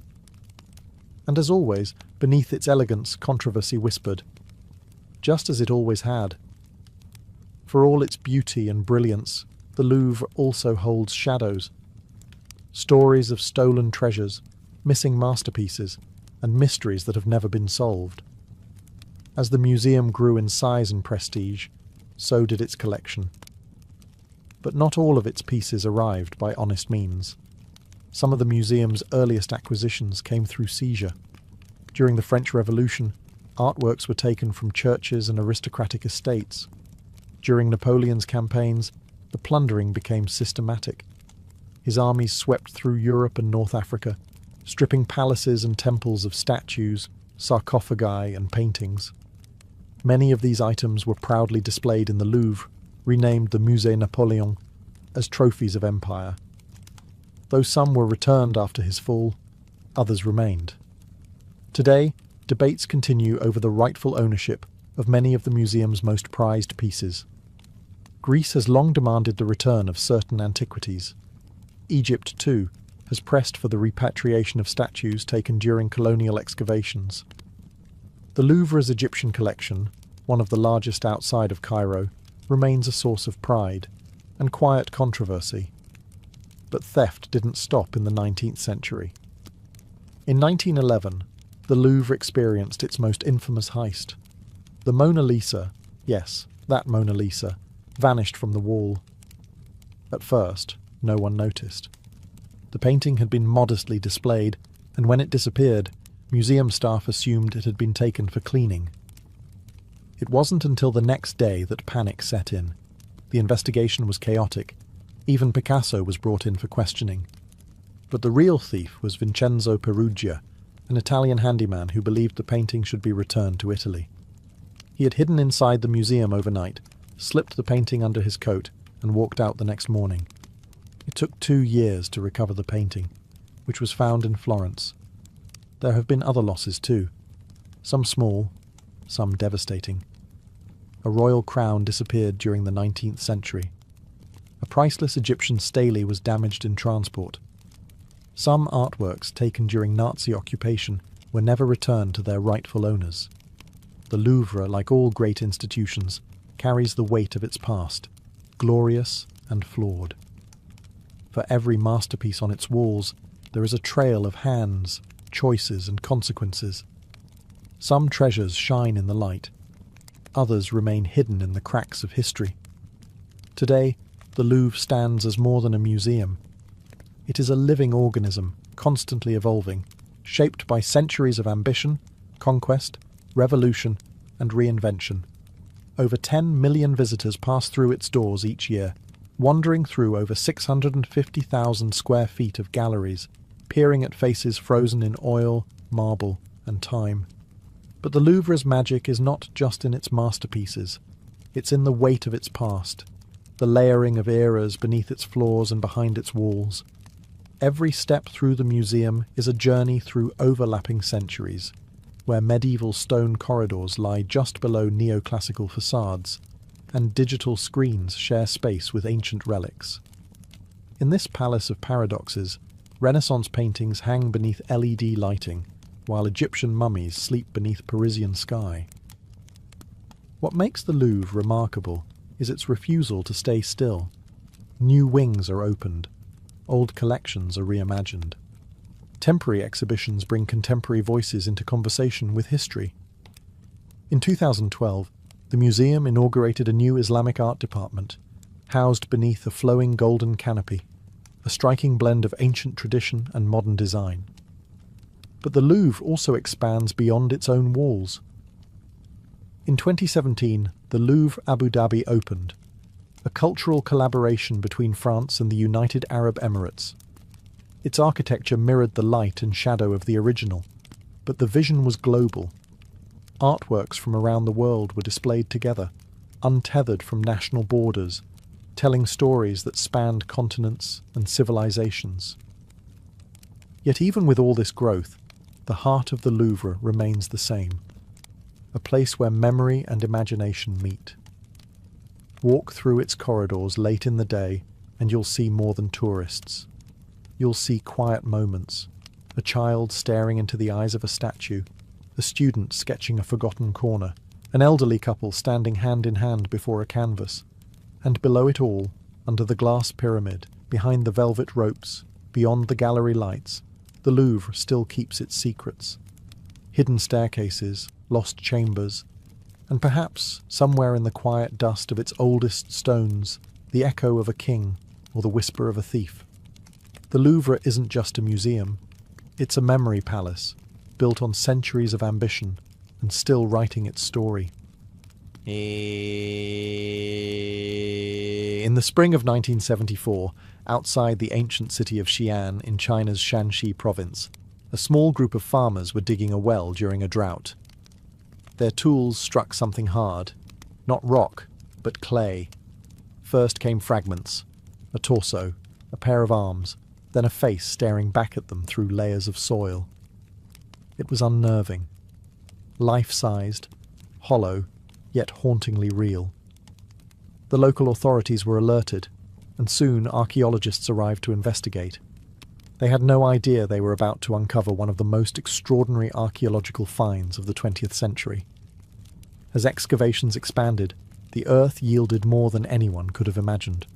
Speaker 1: And as always, beneath its elegance, controversy whispered, just as it always had. For all its beauty and brilliance, the Louvre also holds shadows. Stories of stolen treasures, missing masterpieces, and mysteries that have never been solved. As the museum grew in size and prestige, so did its collection. But not all of its pieces arrived by honest means. Some of the museum's earliest acquisitions came through seizure. During the French Revolution, artworks were taken from churches and aristocratic estates. During Napoleon's campaigns, the plundering became systematic. His armies swept through Europe and North Africa, stripping palaces and temples of statues, sarcophagi, and paintings. Many of these items were proudly displayed in the Louvre, renamed the Musée Napoléon, as trophies of empire. Though some were returned after his fall, others remained. Today, debates continue over the rightful ownership of many of the museum's most prized pieces. Greece has long demanded the return of certain antiquities. Egypt, too, has pressed for the repatriation of statues taken during colonial excavations. The Louvre's Egyptian collection, one of the largest outside of Cairo, remains a source of pride and quiet controversy. But theft didn't stop in the 19th century. In 1911, the Louvre experienced its most infamous heist. The Mona Lisa, yes, that Mona Lisa, vanished from the wall. At first, no one noticed. The painting had been modestly displayed, and when it disappeared, museum staff assumed it had been taken for cleaning. It wasn't until the next day that panic set in. The investigation was chaotic. Even Picasso was brought in for questioning. But the real thief was Vincenzo Peruggia, an Italian handyman who believed the painting should be returned to Italy. He had hidden inside the museum overnight, slipped the painting under his coat, and walked out the next morning. It took 2 years to recover the painting, which was found in Florence. There have been other losses too, some small, some devastating. A royal crown disappeared during the 19th century. A priceless Egyptian stele was damaged in transport. Some artworks taken during Nazi occupation were never returned to their rightful owners. The Louvre, like all great institutions, carries the weight of its past, glorious and flawed. For every masterpiece on its walls, there is a trail of hands, choices, and consequences. Some treasures shine in the light. Others remain hidden in the cracks of history. Today, the Louvre stands as more than a museum. It is a living organism, constantly evolving, shaped by centuries of ambition, conquest, revolution, and reinvention. Over 10 million visitors pass through its doors each year, wandering through over 650,000 square feet of galleries, peering at faces frozen in oil, marble, and time. But the Louvre's magic is not just in its masterpieces. It's in the weight of its past, the layering of eras beneath its floors and behind its walls. Every step through the museum is a journey through overlapping centuries, where medieval stone corridors lie just below neoclassical facades, and digital screens share space with ancient relics. In this palace of paradoxes, Renaissance paintings hang beneath LED lighting, while Egyptian mummies sleep beneath Parisian sky. What makes the Louvre remarkable is its refusal to stay still. New wings are opened. Old collections are reimagined. Temporary exhibitions bring contemporary voices into conversation with history. In 2012, the museum inaugurated a new Islamic art department, housed beneath a flowing golden canopy, a striking blend of ancient tradition and modern design. But the Louvre also expands beyond its own walls. In 2017, the Louvre Abu Dhabi opened, a cultural collaboration between France and the United Arab Emirates. Its architecture mirrored the light and shadow of the original, but the vision was global. Artworks from around the world were displayed together, untethered from national borders, telling stories that spanned continents and civilizations. Yet even with all this growth, the heart of the Louvre remains the same, a place where memory and imagination meet. Walk through its corridors late in the day and you'll see more than tourists. You'll see quiet moments, a child staring into the eyes of a statue, a student sketching a forgotten corner, an elderly couple standing hand in hand before a canvas. And below it all, under the glass pyramid, behind the velvet ropes, beyond the gallery lights, the Louvre still keeps its secrets. Hidden staircases, lost chambers, and perhaps, somewhere in the quiet dust of its oldest stones, the echo of a king or the whisper of a thief. The Louvre isn't just a museum. It's a memory palace, built on centuries of ambition and still writing its story. In the spring of 1974, outside the ancient city of Xi'an in China's Shanxi province, a small group of farmers were digging a well during a drought. Their tools struck something hard, not rock, but clay. First came fragments, a torso, a pair of arms, then a face staring back at them through layers of soil. It was unnerving, life-sized, hollow, yet hauntingly real. The local authorities were alerted, and soon archaeologists arrived to investigate. They had no idea they were about to uncover one of the most extraordinary archaeological finds of the 20th century. As excavations expanded, the earth yielded more than anyone could have imagined.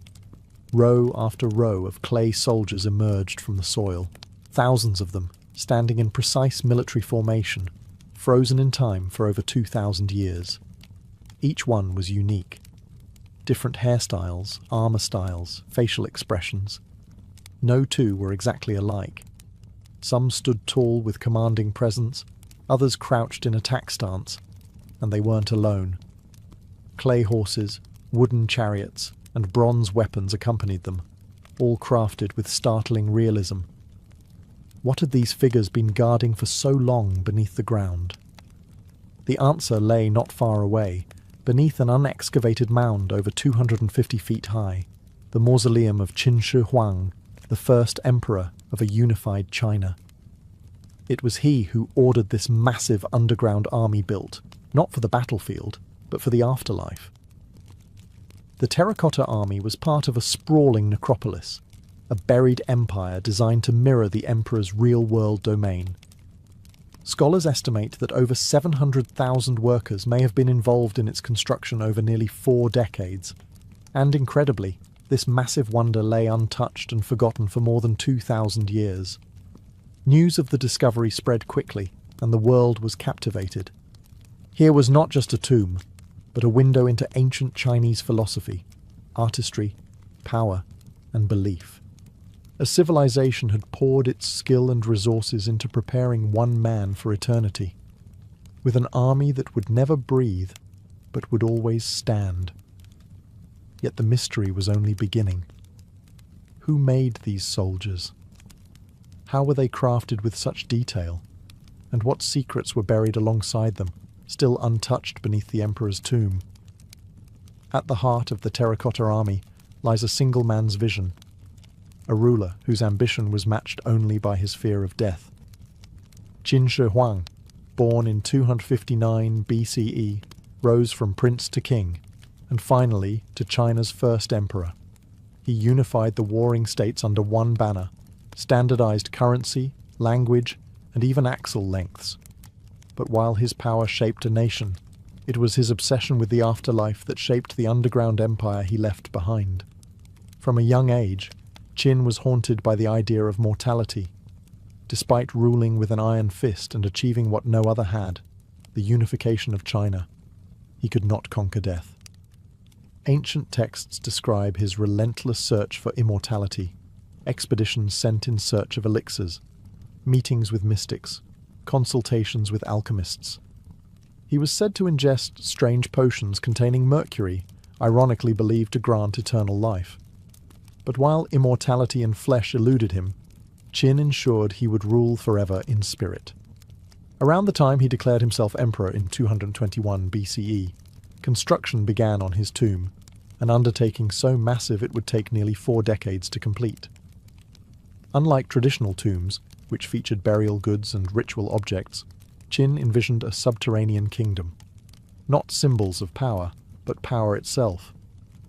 Speaker 1: Row after row of clay soldiers emerged from the soil, thousands of them standing in precise military formation, frozen in time for over 2,000 years. Each one was unique. Different hairstyles, armor styles, facial expressions. No two were exactly alike. Some stood tall with commanding presence, others crouched in attack stance, and they weren't alone. Clay horses, wooden chariots, and bronze weapons accompanied them, all crafted with startling realism. What had these figures been guarding for so long beneath the ground? The answer lay not far away, beneath an unexcavated mound over 250 feet high, the mausoleum of Qin Shi Huang, the first emperor of a unified China. It was he who ordered this massive underground army built, not for the battlefield, but for the afterlife. The Terracotta Army was part of a sprawling necropolis, a buried empire designed to mirror the emperor's real-world domain. Scholars estimate that over 700,000 workers may have been involved in its construction over nearly 4 decades, and incredibly, this massive wonder lay untouched and forgotten for more than 2,000 years. News of the discovery spread quickly, and the world was captivated. Here was not just a tomb, but a window into ancient Chinese philosophy, artistry, power, and belief. A civilization had poured its skill and resources into preparing one man for eternity, with an army that would never breathe, but would always stand. Yet the mystery was only beginning. Who made these soldiers? How were they crafted with such detail? And what secrets were buried alongside them, still untouched beneath the emperor's tomb? At the heart of the Terracotta Army lies a single man's vision, a ruler whose ambition was matched only by his fear of death. Qin Shi Huang, born in 259 BCE, rose from prince to king, and finally to China's first emperor. He unified the warring states under one banner, standardized currency, language, and even axle lengths. But while his power shaped a nation, it was his obsession with the afterlife that shaped the underground empire he left behind. From a young age, Qin was haunted by the idea of mortality. Despite ruling with an iron fist and achieving what no other had, the unification of China, he could not conquer death. Ancient texts describe his relentless search for immortality, expeditions sent in search of elixirs, meetings with mystics, consultations with alchemists. He was said to ingest strange potions containing mercury, ironically believed to grant eternal life. But while immortality in flesh eluded him, Qin ensured he would rule forever in spirit. Around the time he declared himself emperor in 221 BCE, construction began on his tomb, an undertaking so massive it would take nearly 4 decades to complete. Unlike traditional tombs, which featured burial goods and ritual objects, Qin envisioned a subterranean kingdom. Not symbols of power, but power itself.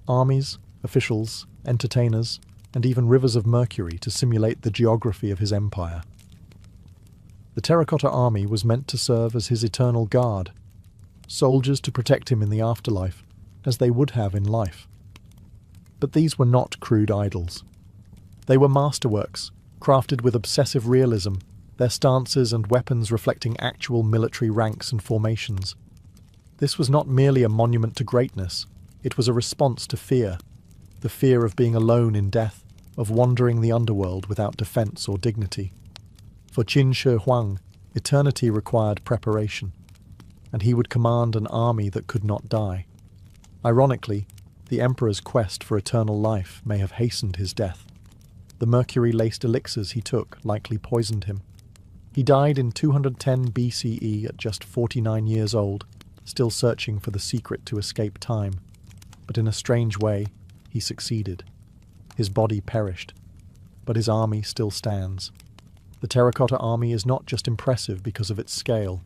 Speaker 1: Armies, officials, entertainers, and even rivers of mercury to simulate the geography of his empire. The Terracotta Army was meant to serve as his eternal guard, soldiers to protect him in the afterlife, as they would have in life. But these were not crude idols. They were masterworks, crafted with obsessive realism, their stances and weapons reflecting actual military ranks and formations. This was not merely a monument to greatness, it was a response to fear, the fear of being alone in death, of wandering the underworld without defense or dignity. For Qin Shi Huang, eternity required preparation, and he would command an army that could not die. Ironically, the emperor's quest for eternal life may have hastened his death. The mercury-laced elixirs he took likely poisoned him. He died in 210 BCE at just 49 years old, still searching for the secret to escape time. But in a strange way, he succeeded. His body perished, but his army still stands. The Terracotta Army is not just impressive because of its scale.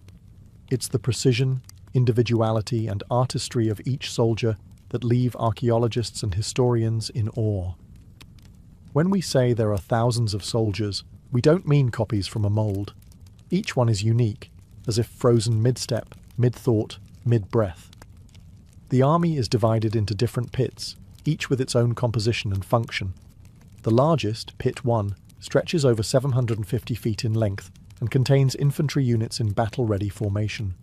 Speaker 1: It's the precision, individuality, and artistry of each soldier that leave archaeologists and historians in awe. When we say there are thousands of soldiers, we don't mean copies from a mold. Each one is unique, as if frozen mid-step, mid-thought, mid-breath. The army is divided into different pits, each with its own composition and function. The largest, Pit 1, stretches over 750 feet in length and contains infantry units in battle-ready formation.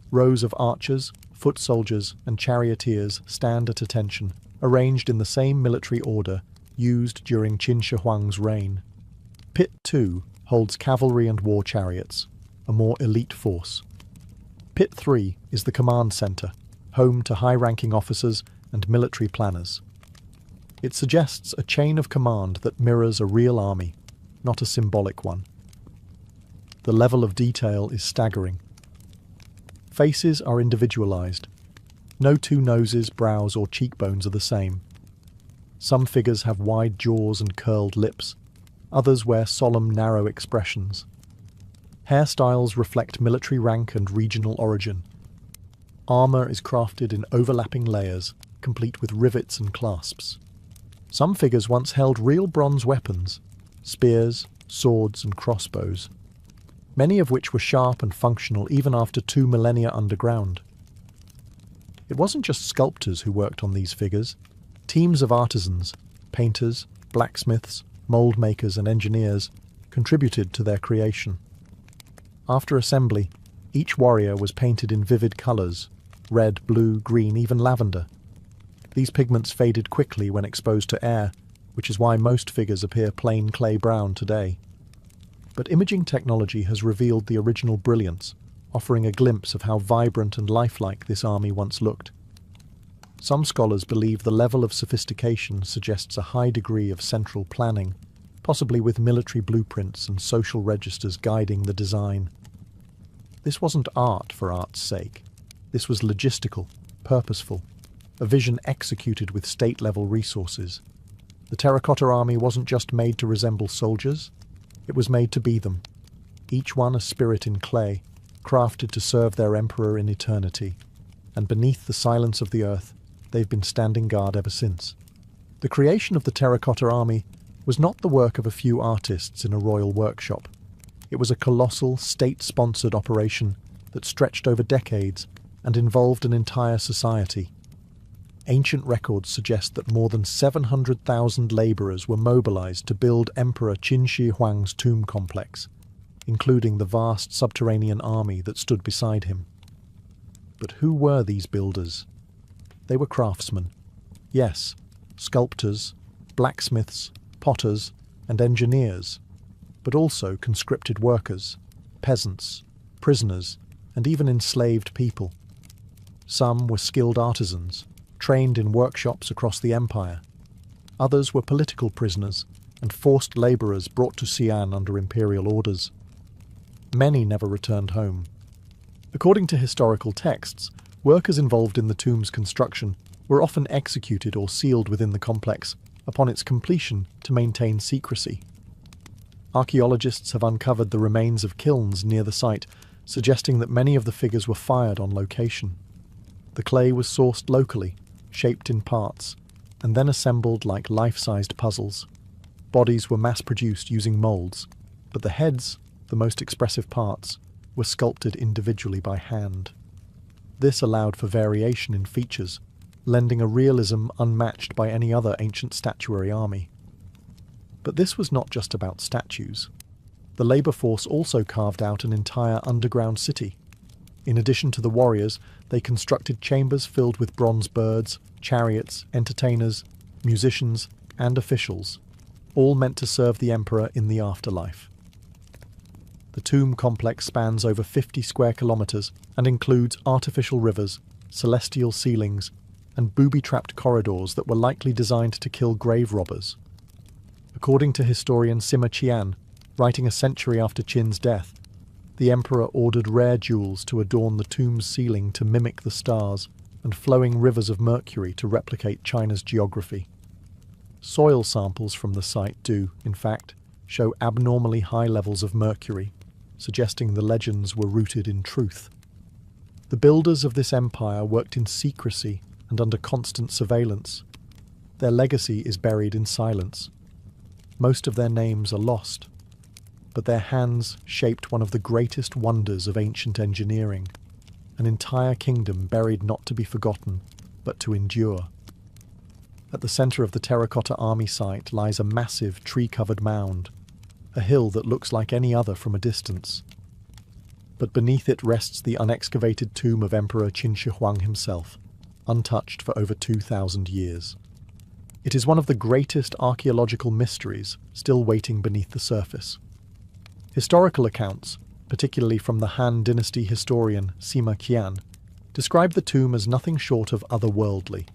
Speaker 1: Rows of archers, foot soldiers, and charioteers stand at attention, arranged in the same military order used during Qin Shi Huang's reign. Pit 2 holds cavalry and war chariots, a more elite force. Pit 3 is the command center, home to high-ranking officers and military planners. It suggests a chain of command that mirrors a real army, not a symbolic one. The level of detail is staggering. Faces are individualized. No two noses, brows, or cheekbones are the same. Some figures have wide jaws and curled lips. Others wear solemn, narrow expressions. Hairstyles reflect military rank and regional origin. Armor is crafted in overlapping layers, complete with rivets and clasps. Some figures once held real bronze weapons, spears, swords, and crossbows, many of which were sharp and functional even after 2 millennia underground. It wasn't just sculptors who worked on these figures. Teams of artisans, painters, blacksmiths, mold makers, and engineers contributed to their creation. After assembly, each warrior was painted in vivid colours: red, blue, green, even lavender. These pigments faded quickly when exposed to air, which is why most figures appear plain clay brown today. But imaging technology has revealed the original brilliance, offering a glimpse of how vibrant and lifelike this army once looked. Some scholars believe the level of sophistication suggests a high degree of central planning, possibly with military blueprints and social registers guiding the design. This wasn't art for art's sake. This was logistical, purposeful, a vision executed with state-level resources. The terracotta army wasn't just made to resemble soldiers, it was made to be them, each one a spirit in clay, crafted to serve their emperor in eternity. And beneath the silence of the earth, they've been standing guard ever since. The creation of the terracotta army was not the work of a few artists in a royal workshop. It was a colossal, state-sponsored operation that stretched over decades and involved an entire society. Ancient records suggest that more than 700,000 labourers were mobilised to build Emperor Qin Shi Huang's tomb complex, including the vast subterranean army that stood beside him. But who were these builders? They were craftsmen. Yes, sculptors, blacksmiths, potters, and engineers, but also conscripted workers, peasants, prisoners, and even enslaved people. Some were skilled artisans, trained in workshops across the empire. Others were political prisoners and forced labourers brought to Xi'an under imperial orders. Many never returned home. According to historical texts, workers involved in the tomb's construction were often executed or sealed within the complex upon its completion to maintain secrecy. Archaeologists have uncovered the remains of kilns near the site, suggesting that many of the figures were fired on location. The clay was sourced locally, shaped in parts, and then assembled like life-sized puzzles. Bodies were mass-produced using moulds, but the heads, the most expressive parts, were sculpted individually by hand. This allowed for variation in features, lending a realism unmatched by any other ancient statuary army. But this was not just about statues. The labour force also carved out an entire underground city. In addition to the warriors, they constructed chambers filled with bronze birds, chariots, entertainers, musicians, and officials, all meant to serve the emperor in the afterlife. The tomb complex spans over 50 square kilometres and includes artificial rivers, celestial ceilings, and booby-trapped corridors that were likely designed to kill grave robbers. According to historian Sima Qian, writing a century after Qin's death, the emperor ordered rare jewels to adorn the tomb's ceiling to mimic the stars, and flowing rivers of mercury to replicate China's geography. Soil samples from the site do, in fact, show abnormally high levels of mercury, suggesting the legends were rooted in truth. The builders of this empire worked in secrecy and under constant surveillance. Their legacy is buried in silence. Most of their names are lost, but their hands shaped one of the greatest wonders of ancient engineering, an entire kingdom buried not to be forgotten, but to endure. At the centre of the terracotta army site lies a massive tree-covered mound, a hill that looks like any other from a distance. But beneath it rests the unexcavated tomb of Emperor Qin Shi Huang himself, untouched for over 2,000 years. It is one of the greatest archaeological mysteries still waiting beneath the surface. Historical accounts, particularly from the Han Dynasty historian Sima Qian, describe the tomb as nothing short of otherworldly.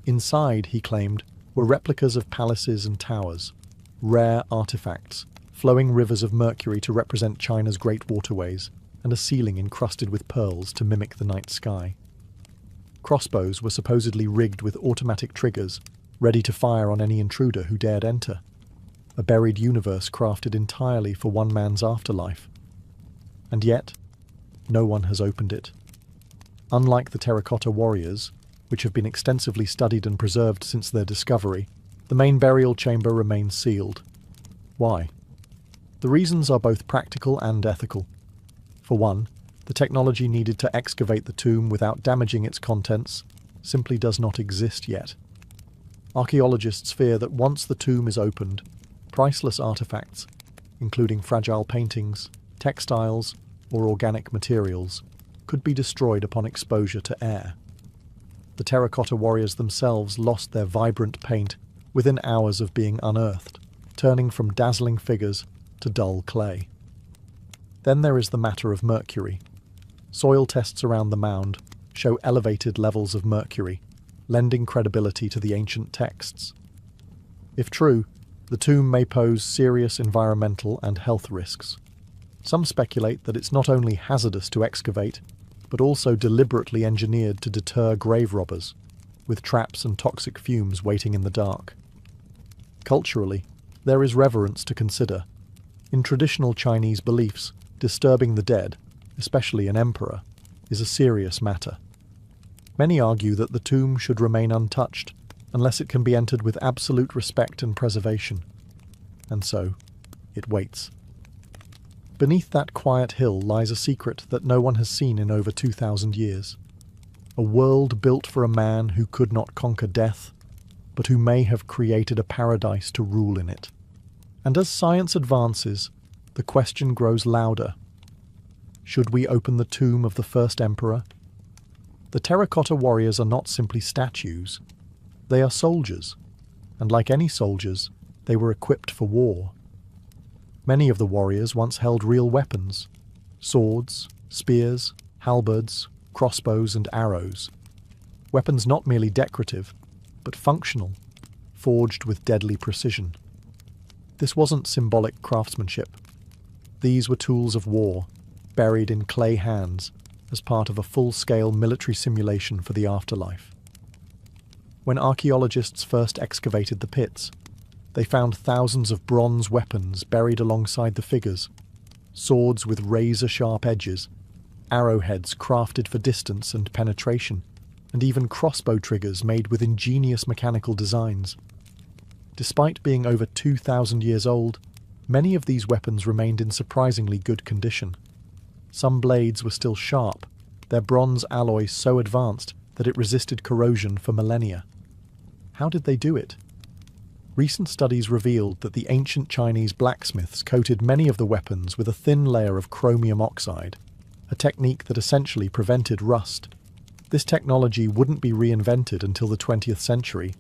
Speaker 1: Inside, he claimed, were replicas of palaces and towers, rare artifacts, flowing rivers of mercury to represent China's great waterways, and a ceiling encrusted with pearls to mimic the night sky. Crossbows were supposedly rigged with automatic triggers, ready to fire on any intruder who dared enter. A buried universe crafted entirely for one man's afterlife. And yet, no one has opened it. Unlike the terracotta warriors, which have been extensively studied and preserved since their discovery, the main burial chamber remains sealed. Why? The reasons are both practical and ethical. For one, the technology needed to excavate the tomb without damaging its contents simply does not exist yet. Archaeologists fear that once the tomb is opened, priceless artifacts, including fragile paintings, textiles, or organic materials, could be destroyed upon exposure to air. The terracotta warriors themselves lost their vibrant paint within hours of being unearthed, turning from dazzling figures to dull clay. Then there is the matter of mercury. Soil tests around the mound show elevated levels of mercury, lending credibility to the ancient texts. If true, the tomb may pose serious environmental and health risks. Some speculate that it's not only hazardous to excavate, but also deliberately engineered to deter grave robbers, with traps and toxic fumes waiting in the dark. Culturally, there is reverence to consider. In traditional Chinese beliefs, disturbing the dead, especially an emperor, is a serious matter. Many argue that the tomb should remain untouched, unless it can be entered with absolute respect and preservation. And so, it waits. Beneath that quiet hill lies a secret that no one has seen in over 2,000 years. A world built for a man who could not conquer death, but who may have created a paradise to rule in it. And as science advances, the question grows louder. Should we open the tomb of the first emperor? The terracotta warriors are not simply statues. They are soldiers, and like any soldiers, they were equipped for war. Many of the warriors once held real weapons: swords, spears, halberds, crossbows, and arrows. Weapons not merely decorative, but functional, forged with deadly precision. This wasn't symbolic craftsmanship. These were tools of war, buried in clay hands as part of a full-scale military simulation for the afterlife. When archaeologists first excavated the pits, they found thousands of bronze weapons buried alongside the figures, swords with razor-sharp edges, arrowheads crafted for distance and penetration, and even crossbow triggers made with ingenious mechanical designs. Despite being over 2,000 years old, many of these weapons remained in surprisingly good condition. Some blades were still sharp, their bronze alloy so advanced that it resisted corrosion for millennia. How did they do it? Recent studies revealed that the ancient Chinese blacksmiths coated many of the weapons with a thin layer of chromium oxide, a technique that essentially prevented rust. This technology wouldn't be reinvented until the 20th century,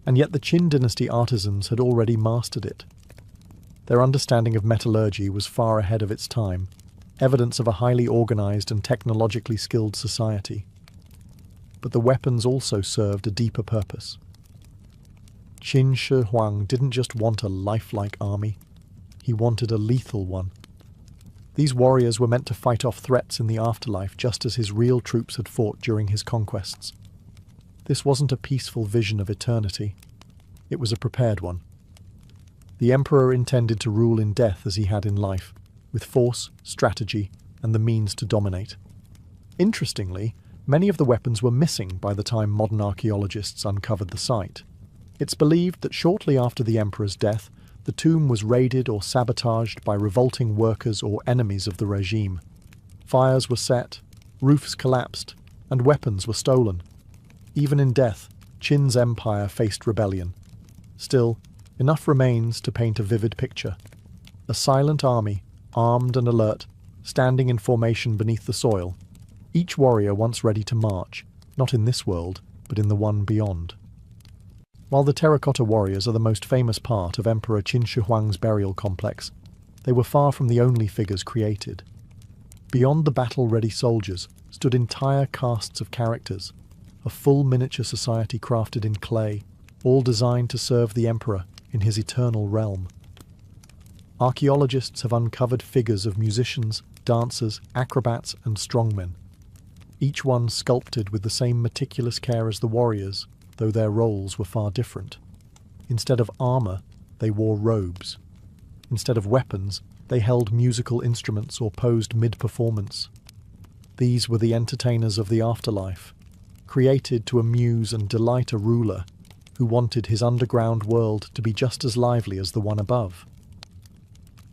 Speaker 1: and yet the Qin dynasty artisans had already mastered it. Their understanding of metallurgy was far ahead of its time, evidence of a highly organized and technologically skilled society. But the weapons also served a deeper purpose. Qin Shi Huang didn't just want a lifelike army, he wanted a lethal one. These warriors were meant to fight off threats in the afterlife just as his real troops had fought during his conquests. This wasn't a peaceful vision of eternity, it was a prepared one. The emperor intended to rule in death as he had in life, with force, strategy, and the means to dominate. Interestingly, many of the weapons were missing by the time modern archaeologists uncovered the site. It's believed that shortly after the emperor's death, the tomb was raided or sabotaged by revolting workers or enemies of the regime. Fires were set, roofs collapsed, and weapons were stolen. Even in death, Qin's empire faced rebellion. Still, enough remains to paint a vivid picture. A silent army, armed and alert, standing in formation beneath the soil, each warrior once ready to march, not in this world, but in the one beyond. While the terracotta warriors are the most famous part of Emperor Qin Shi Huang's burial complex, they were far from the only figures created. Beyond the battle-ready soldiers stood entire casts of characters, a full miniature society crafted in clay, all designed to serve the emperor in his eternal realm. Archaeologists have uncovered figures of musicians, dancers, acrobats, and strongmen, each one sculpted with the same meticulous care as the warriors, though their roles were far different. Instead of armor, they wore robes. Instead of weapons, they held musical instruments or posed mid-performance. These were the entertainers of the afterlife, created to amuse and delight a ruler who wanted his underground world to be just as lively as the one above.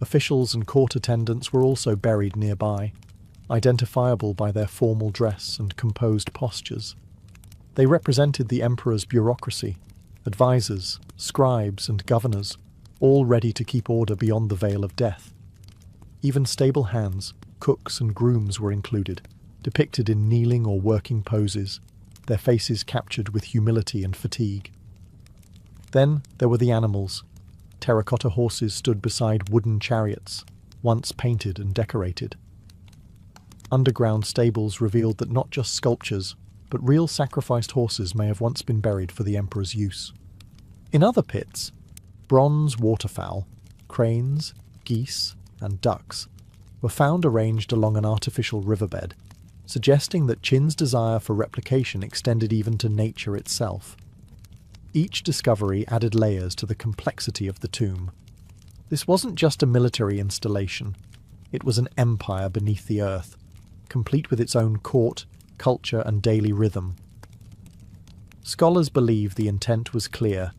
Speaker 1: Officials and court attendants were also buried nearby, identifiable by their formal dress and composed postures. They represented the emperor's bureaucracy, advisors, scribes, and governors, all ready to keep order beyond the veil of death. Even stable hands, cooks, and grooms were included, depicted in kneeling or working poses, their faces captured with humility and fatigue. Then there were the animals. Terracotta horses stood beside wooden chariots, once painted and decorated. Underground stables revealed that not just sculptures, but real sacrificed horses may have once been buried for the emperor's use. In other pits, bronze waterfowl, cranes, geese, and ducks were found arranged along an artificial riverbed, suggesting that Qin's desire for replication extended even to nature itself. Each discovery added layers to the complexity of the tomb. This wasn't just a military installation, it was an empire beneath the earth, complete with its own court, culture, and daily rhythm. Scholars believe the intent was clear.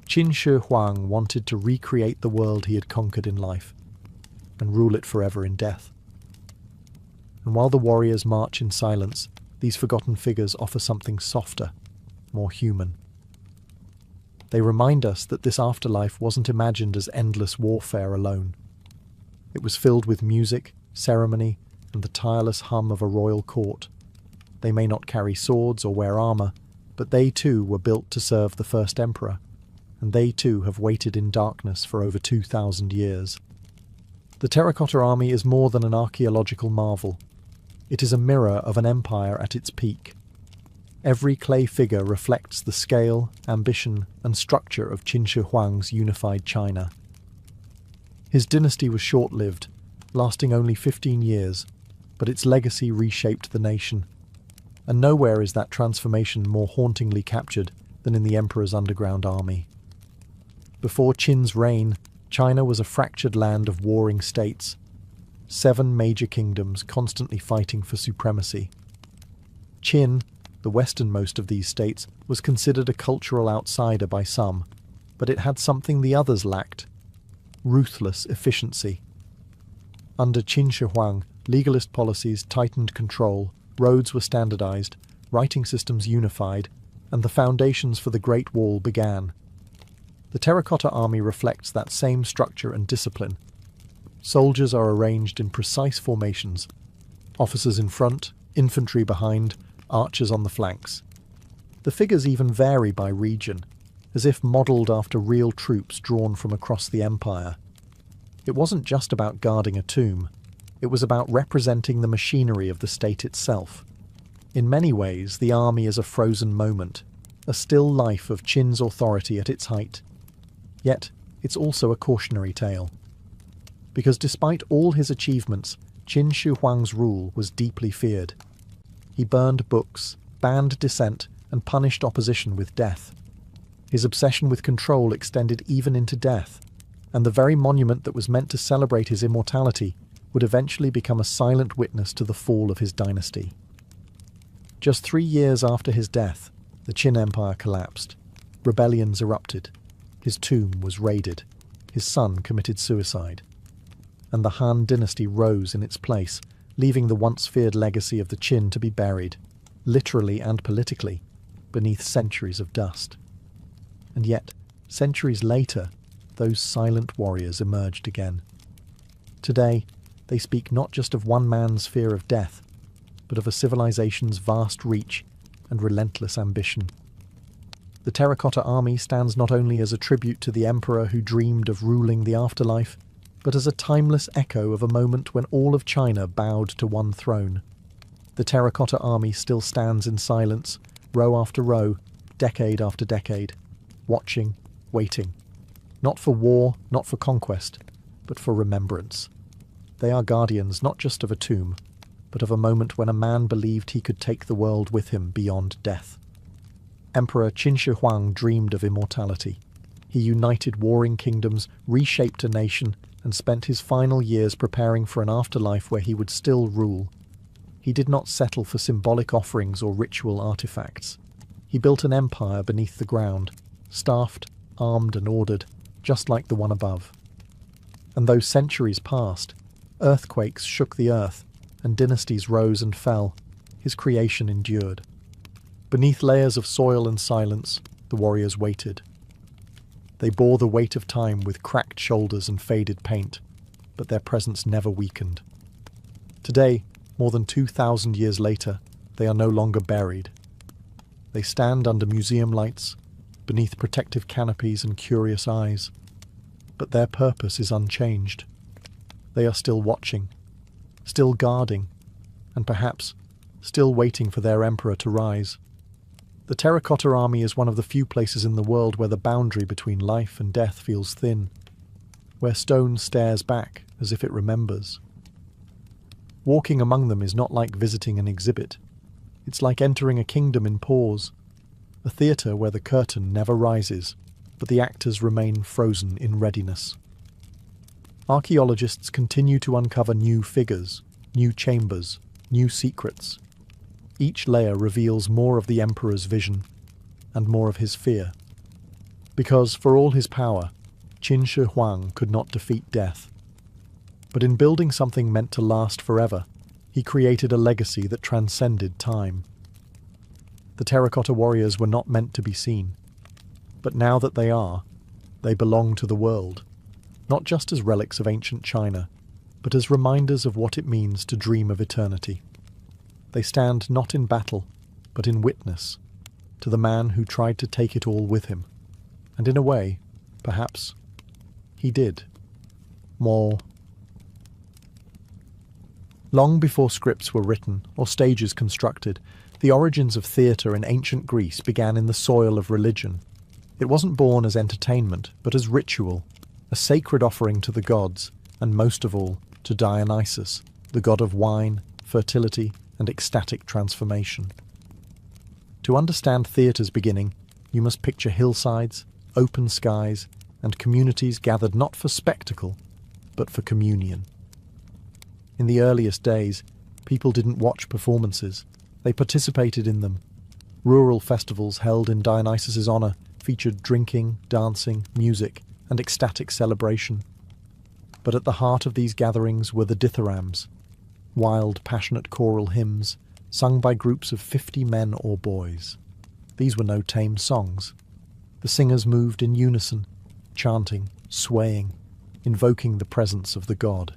Speaker 1: Qin Shi Huang wanted to recreate the world he had conquered in life, and rule it forever in death. And while the warriors march in silence, these forgotten figures offer something softer, more human. They remind us that this afterlife wasn't imagined as endless warfare alone. It was filled with music, ceremony, and the tireless hum of a royal court. They may not carry swords or wear armor, but they too were built to serve the first emperor, and they too have waited in darkness for over 2,000 years. The Terracotta Army is more than an archaeological marvel. It is a mirror of an empire at its peak. Every clay figure reflects the scale, ambition, and structure of Qin Shi Huang's unified China. His dynasty was short-lived, lasting only 15 years, but its legacy reshaped the nation. And nowhere is that transformation more hauntingly captured than in the emperor's underground army. Before Qin's reign, China was a fractured land of warring states, 7 major kingdoms constantly fighting for supremacy. Qin, the westernmost of these states, was considered a cultural outsider by some, but it had something the others lacked: ruthless efficiency. Under Qin Shi Huang, legalist policies tightened control, roads were standardized, writing systems unified, and the foundations for the Great Wall began. The Terracotta Army reflects that same structure and discipline. Soldiers are arranged in precise formations: officers in front, infantry behind, archers on the flanks. The figures even vary by region, as if modelled after real troops drawn from across the empire. It wasn't just about guarding a tomb, it was about representing the machinery of the state itself. In many ways, the army is a frozen moment, a still life of Qin's authority at its height. Yet, it's also a cautionary tale. Because despite all his achievements, Qin Shi Huang's rule was deeply feared. He burned books, banned dissent, and punished opposition with death. His obsession with control extended even into death, and the very monument that was meant to celebrate his immortality would eventually become a silent witness to the fall of his dynasty. Just 3 years after his death, the Qin Empire collapsed. Rebellions erupted. His tomb was raided. His son committed suicide. And the Han dynasty rose in its place, leaving the once feared legacy of the Qin to be buried, literally and politically, beneath centuries of dust. And yet, centuries later, those silent warriors emerged again. Today, they speak not just of one man's fear of death, but of a civilization's vast reach and relentless ambition. The Terracotta Army stands not only as a tribute to the emperor who dreamed of ruling the afterlife, but as a timeless echo of a moment when all of China bowed to one throne. The Terracotta Army still stands in silence, row after row, decade after decade, watching, waiting. Not for war, not for conquest, but for remembrance. They are guardians not just of a tomb, but of a moment when a man believed he could take the world with him beyond death. Emperor Qin Shi Huang dreamed of immortality. He united warring kingdoms, reshaped a nation, and spent his final years preparing for an afterlife where he would still rule. He did not settle for symbolic offerings or ritual artifacts. He built an empire beneath the ground, staffed, armed and ordered, just like the one above. And though centuries passed, earthquakes shook the earth, and dynasties rose and fell, his creation endured. Beneath layers of soil and silence, the warriors waited. They bore the weight of time with cracked shoulders and faded paint, but their presence never weakened. Today, more than 2,000 years later, they are no longer buried. They stand under museum lights, beneath protective canopies and curious eyes. But their purpose is unchanged. They are still watching, still guarding, and perhaps still waiting for their emperor to rise. The Terracotta Army is one of the few places in the world where the boundary between life and death feels thin, where stone stares back as if it remembers. Walking among them is not like visiting an exhibit. It's like entering a kingdom in pause, a theatre where the curtain never rises, but the actors remain frozen in readiness. Archaeologists continue to uncover new figures, new chambers, new secrets. Each layer reveals more of the emperor's vision and more of his fear. Because, for all his power, Qin Shi Huang could not defeat death. But in building something meant to last forever, he created a legacy that transcended time. The terracotta warriors were not meant to be seen. But now that they are, they belong to the world, not just as relics of ancient China, but as reminders of what it means to dream of eternity. They stand not in battle, but in witness, to the man who tried to take it all with him. And in a way, perhaps, he did. More. Long before scripts were written or stages constructed, the origins of theatre in ancient Greece began in the soil of religion. It wasn't born as entertainment, but as ritual, a sacred offering to the gods, and most of all, to Dionysus, the god of wine, fertility, and ecstatic transformation. To understand theatre's beginning, you must picture hillsides, open skies, and communities gathered not for spectacle, but for communion. In the earliest days, people didn't watch performances, they participated in them. Rural festivals held in Dionysus's honor featured drinking, dancing, music, and ecstatic celebration. But at the heart of these gatherings were the dithyrambs, wild, passionate choral hymns sung by groups of 50 men or boys. These were no tame songs. The singers moved in unison, chanting, swaying, invoking the presence of the god.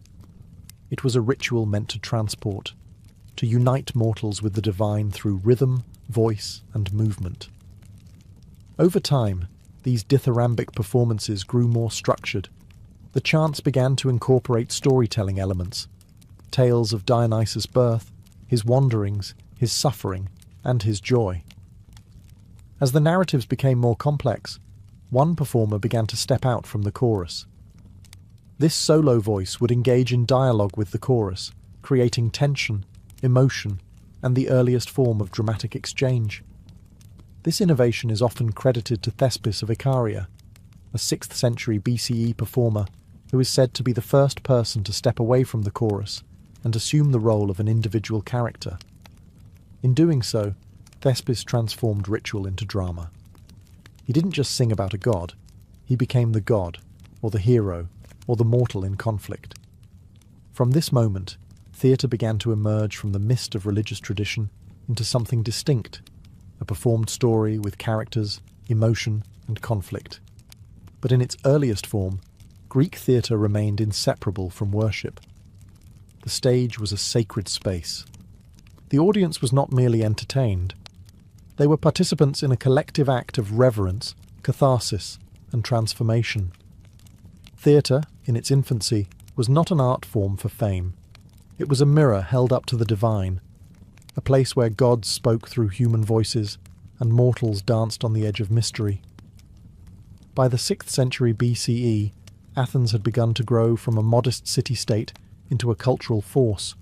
Speaker 1: It was a ritual meant to transport, to unite mortals with the divine through rhythm, voice, and movement. Over time, these dithyrambic performances grew more structured. The chants began to incorporate storytelling elements, tales of Dionysus' birth, his wanderings, his suffering, and his joy. As the narratives became more complex, one performer began to step out from the chorus. This solo voice would engage in dialogue with the chorus, creating tension, emotion, and the earliest form of dramatic exchange. This innovation is often credited to Thespis of Icaria, a 6th century BCE performer who is said to be the first person to step away from the chorus and assume the role of an individual character. In doing so, Thespis transformed ritual into drama. He didn't just sing about a god, he became the god, or the hero, or the mortal in conflict. From this moment, theatre began to emerge from the mist of religious tradition into something distinct, a performed story with characters, emotion, and conflict. But in its earliest form, Greek theatre remained inseparable from worship. The stage was a sacred space. The audience was not merely entertained. They were participants in a collective act of reverence, catharsis, and transformation. Theatre, in its infancy, was not an art form for fame. It was a mirror held up to the divine, a place where gods spoke through human voices and mortals danced on the edge of mystery. By the 6th century BCE, Athens had begun to grow from a modest city-state into a cultural force,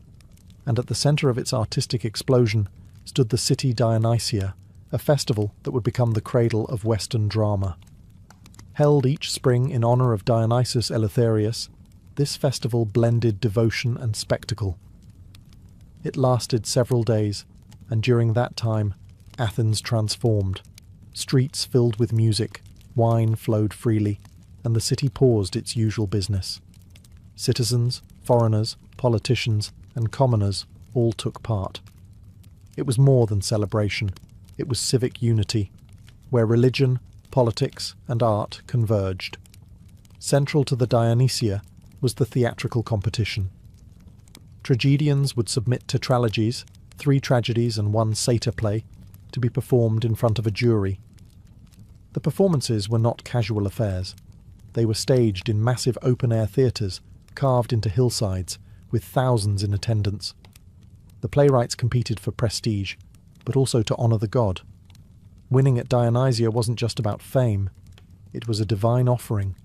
Speaker 1: and at the centre of its artistic explosion stood the city Dionysia, a festival that would become the cradle of Western drama. Held each spring in honour of Dionysus Eleutherius, this festival blended devotion and spectacle. It lasted several days, and during that time, Athens transformed. Streets filled with music, wine flowed freely, and the city paused its usual business. Citizens, foreigners, politicians, and commoners all took part. It was more than celebration, it was civic unity, where religion, politics, and art converged. Central to the Dionysia was the theatrical competition. Tragedians would submit tetralogies, 3 tragedies and 1 satyr play, to be performed in front of a jury. The performances were not casual affairs. They were staged in massive open-air theatres, carved into hillsides, with thousands in attendance. The playwrights competed for prestige, but also to honour the god. Winning at Dionysia wasn't just about fame, it was a divine offering.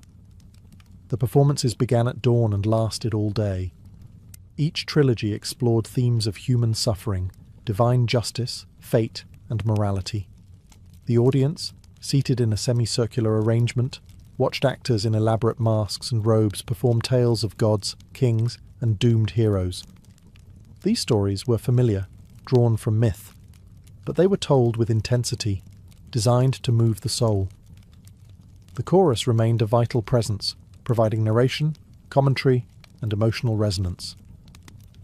Speaker 1: The performances began at dawn and lasted all day. Each trilogy explored themes of human suffering, divine justice, fate, and morality. The audience, seated in a semicircular arrangement, watched actors in elaborate masks and robes perform tales of gods, kings, and doomed heroes. These stories were familiar, drawn from myth, but they were told with intensity, designed to move the soul. The chorus remained a vital presence, providing narration, commentary, and emotional resonance.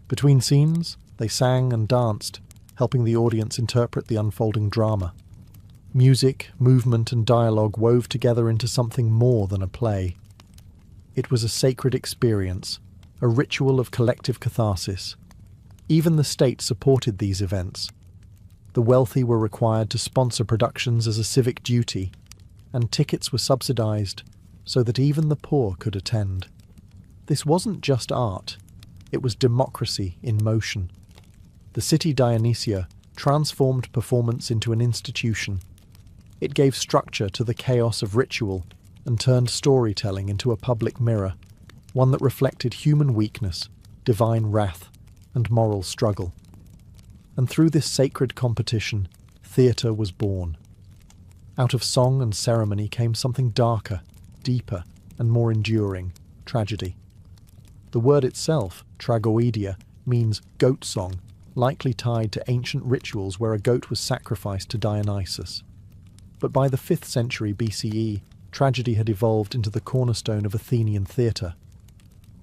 Speaker 1: Between scenes, they sang and danced, helping the audience interpret the unfolding drama. Music, movement, and dialogue wove together into something more than a play. It was a sacred experience, a ritual of collective catharsis. Even the state supported these events. The wealthy were required to sponsor productions as a civic duty, and tickets were subsidized so that even the poor could attend. This wasn't just art, it was democracy in motion. The city Dionysia transformed performance into an institution. It gave structure to the chaos of ritual and turned storytelling into a public mirror, one that reflected human weakness, divine wrath, and moral struggle. And through this sacred competition, theatre was born. Out of song and ceremony came something darker, deeper, and more enduring, tragedy. The word itself, tragoedia, means goat song, likely tied to ancient rituals where a goat was sacrificed to Dionysus. But by the 5th century BCE, tragedy had evolved into the cornerstone of Athenian theatre,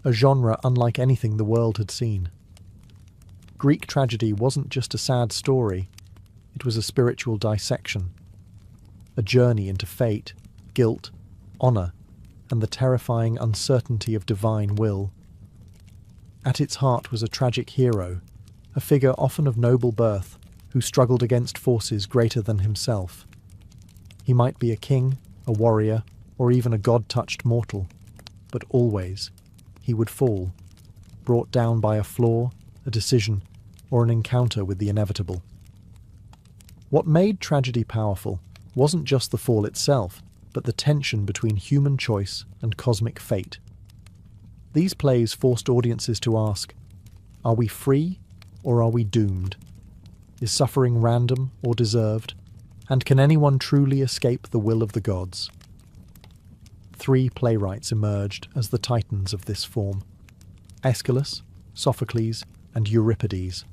Speaker 1: a genre unlike anything the world had seen. Greek tragedy wasn't just a sad story, it was a spiritual dissection, a journey into fate, guilt, honour, and the terrifying uncertainty of divine will. At its heart was a tragic hero, a figure often of noble birth, who struggled against forces greater than himself. He might be a king, a warrior, or even a god-touched mortal, but always he would fall, brought down by a flaw, a decision, or an encounter with the inevitable. What made tragedy powerful wasn't just the fall itself, but the tension between human choice and cosmic fate. These plays forced audiences to ask, are we free or are we doomed? Is suffering random or deserved? And can anyone truly escape the will of the gods? 3 playwrights emerged as the titans of this form: Aeschylus, Sophocles, and Euripides.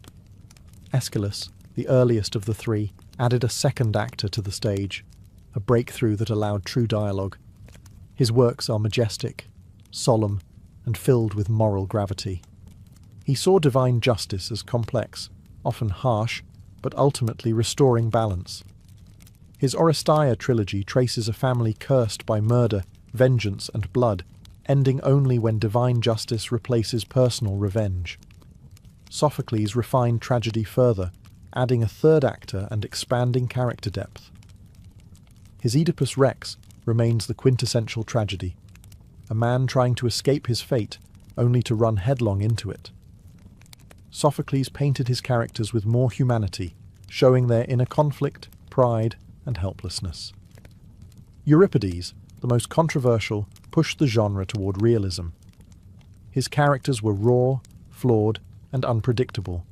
Speaker 1: Aeschylus, the earliest of the 3, added a second actor to the stage, a breakthrough that allowed true dialogue. His works are majestic, solemn, and filled with moral gravity. He saw divine justice as complex, often harsh, but ultimately restoring balance. His Oresteia trilogy traces a family cursed by murder, vengeance, and blood, ending only when divine justice replaces personal revenge. Sophocles refined tragedy further, adding a third actor and expanding character depth. His Oedipus Rex remains the quintessential tragedy, a man trying to escape his fate, only to run headlong into it. Sophocles painted his characters with more humanity, showing their inner conflict, pride, and helplessness. Euripides, the most controversial, pushed the genre toward realism. His characters were raw, flawed, and unpredictable.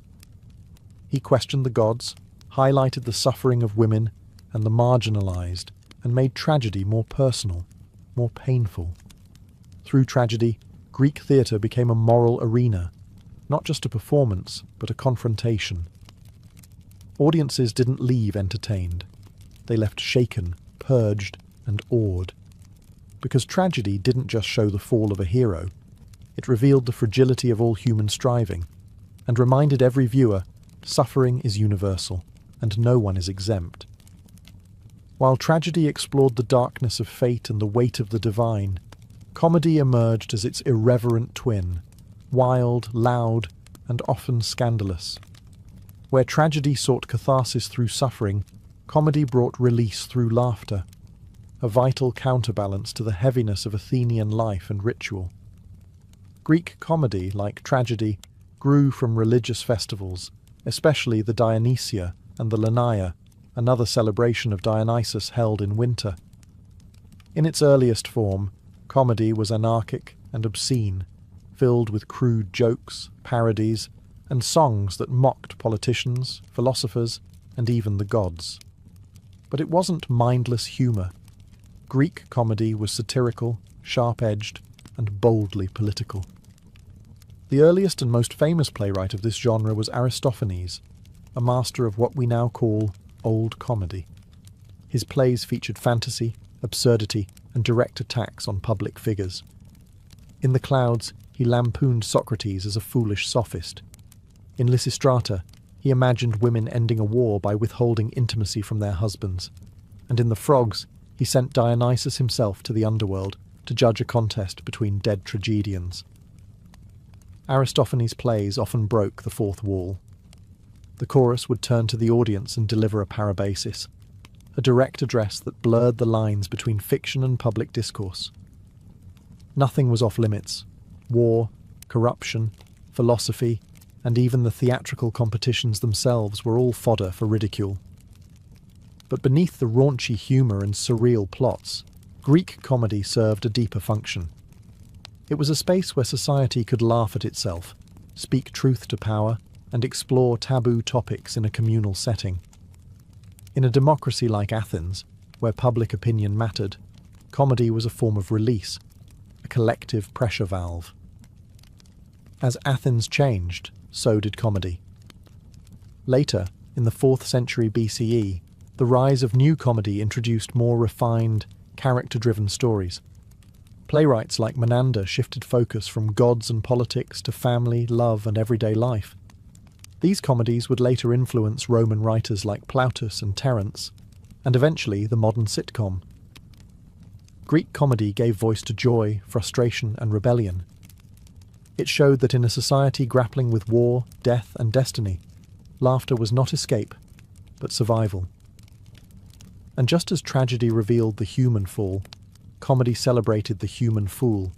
Speaker 1: He questioned the gods, highlighted the suffering of women and the marginalized, and made tragedy more personal, more painful. Through tragedy, Greek theatre became a moral arena, not just a performance, but a confrontation. Audiences didn't leave entertained. They left shaken, purged, and awed. Because tragedy didn't just show the fall of a hero, it revealed the fragility of all human striving, and reminded every viewer suffering is universal, and no one is exempt. While tragedy explored the darkness of fate and the weight of the divine, comedy emerged as its irreverent twin, wild, loud, and often scandalous. Where tragedy sought catharsis through suffering, comedy brought release through laughter, a vital counterbalance to the heaviness of Athenian life and ritual. Greek comedy, like tragedy, grew from religious festivals, especially the Dionysia and the Lenaea, another celebration of Dionysus held in winter. In its earliest form, comedy was anarchic and obscene, filled with crude jokes, parodies, and songs that mocked politicians, philosophers, and even the gods. But it wasn't mindless humour. Greek comedy was satirical, sharp-edged, and boldly political. The earliest and most famous playwright of this genre was Aristophanes, a master of what we now call old comedy. His plays featured fantasy, absurdity, and direct attacks on public figures. In The Clouds, he lampooned Socrates as a foolish sophist. In Lysistrata, he imagined women ending a war by withholding intimacy from their husbands. And in The Frogs, he sent Dionysus himself to the underworld to judge a contest between dead tragedians. Aristophanes' plays often broke the fourth wall. The chorus would turn to the audience and deliver a parabasis, a direct address that blurred the lines between fiction and public discourse. Nothing was off limits. War, corruption, philosophy, and even the theatrical competitions themselves were all fodder for ridicule. But beneath the raunchy humour and surreal plots, Greek comedy served a deeper function. It was a space where society could laugh at itself, speak truth to power, and explore taboo topics in a communal setting. In a democracy like Athens, where public opinion mattered, comedy was a form of release, a collective pressure valve. As Athens changed, so did comedy. Later, in the 4th century BCE, the rise of new comedy introduced more refined, character-driven stories. Playwrights like Menander shifted focus from gods and politics to family, love, and everyday life. These comedies would later influence Roman writers like Plautus and Terence, and eventually the modern sitcom. Greek comedy gave voice to joy, frustration, and rebellion. It showed that in a society grappling with war, death, and destiny, laughter was not escape, but survival. And just as tragedy revealed the human fall, comedy celebrated the human fool,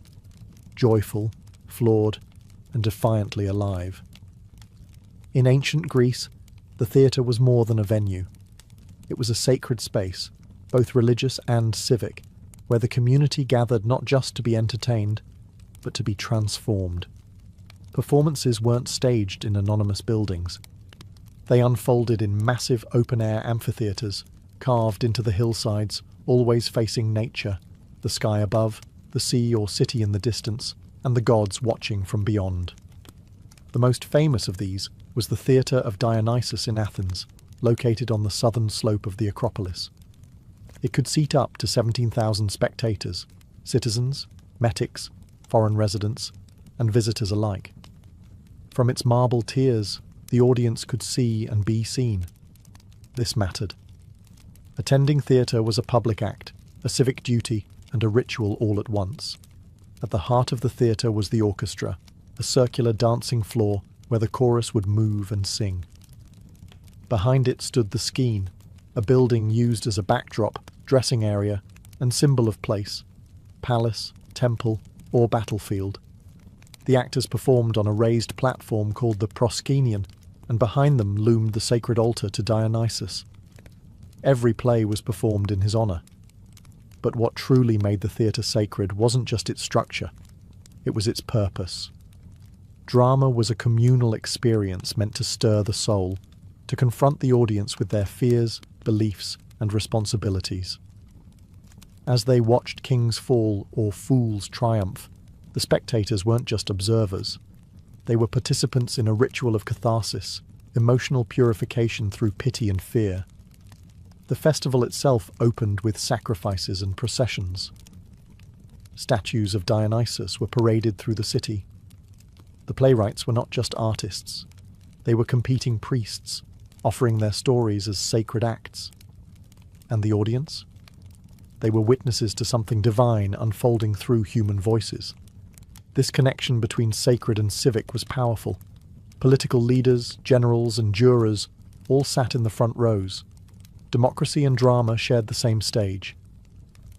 Speaker 1: joyful, flawed, and defiantly alive. In ancient Greece, the theatre was more than a venue. It was a sacred space, both religious and civic, where the community gathered not just to be entertained, but to be transformed. Performances weren't staged in anonymous buildings. They unfolded in massive open-air amphitheatres, carved into the hillsides, always facing nature, the sky above, the sea or city in the distance, and the gods watching from beyond. The most famous of these was the Theatre of Dionysus in Athens, located on the southern slope of the Acropolis. It could seat up to 17,000 spectators, citizens, metics, foreign residents, and visitors alike. From its marble tiers, the audience could see and be seen. This mattered. Attending theatre was a public act, a civic duty, and a ritual all at once. At the heart of the theatre was the orchestra, a circular dancing floor where the chorus would move and sing. Behind it stood the skene, a building used as a backdrop, dressing area, and symbol of place, palace, temple, or battlefield. The actors performed on a raised platform called the proskenion, and behind them loomed the sacred altar to Dionysus. Every play was performed in his honour. But what truly made the theatre sacred wasn't just its structure, it was its purpose. Drama was a communal experience meant to stir the soul, to confront the audience with their fears, beliefs, and responsibilities. As they watched kings fall or fools triumph, the spectators weren't just observers. They were participants in a ritual of catharsis, emotional purification through pity and fear. The festival itself opened with sacrifices and processions. Statues of Dionysus were paraded through the city. The playwrights were not just artists. They were competing priests, offering their stories as sacred acts. And the audience? They were witnesses to something divine unfolding through human voices. This connection between sacred and civic was powerful. Political leaders, generals, and jurors all sat in the front rows. Democracy and drama shared the same stage.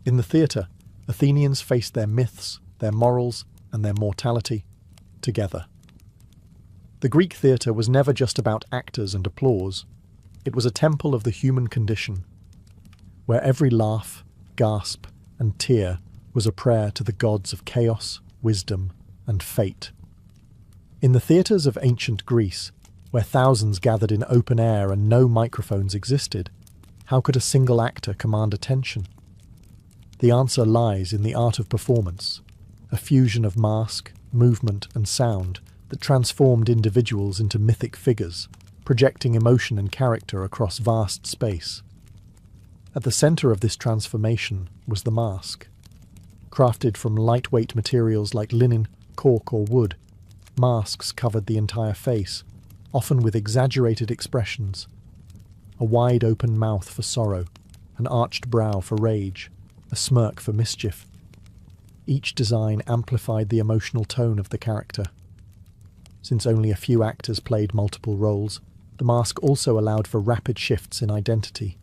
Speaker 1: In the theatre, Athenians faced their myths, their morals, and their mortality together. The Greek theatre was never just about actors and applause. It was a temple of the human condition, where every laugh, gasp, and tear was a prayer to the gods of chaos, wisdom, and fate. In the theatres of ancient Greece, where thousands gathered in open air and no microphones existed, how could a single actor command attention? The answer lies in the art of performance, a fusion of mask, movement, and sound that transformed individuals into mythic figures, projecting emotion and character across vast space. At the centre of this transformation was the mask. Crafted from lightweight materials like linen, cork, or wood, masks covered the entire face, often with exaggerated expressions. A wide-open mouth for sorrow, an arched brow for rage, a smirk for mischief. Each design amplified the emotional tone of the character. Since only a few actors played multiple roles, the mask also allowed for rapid shifts in identity.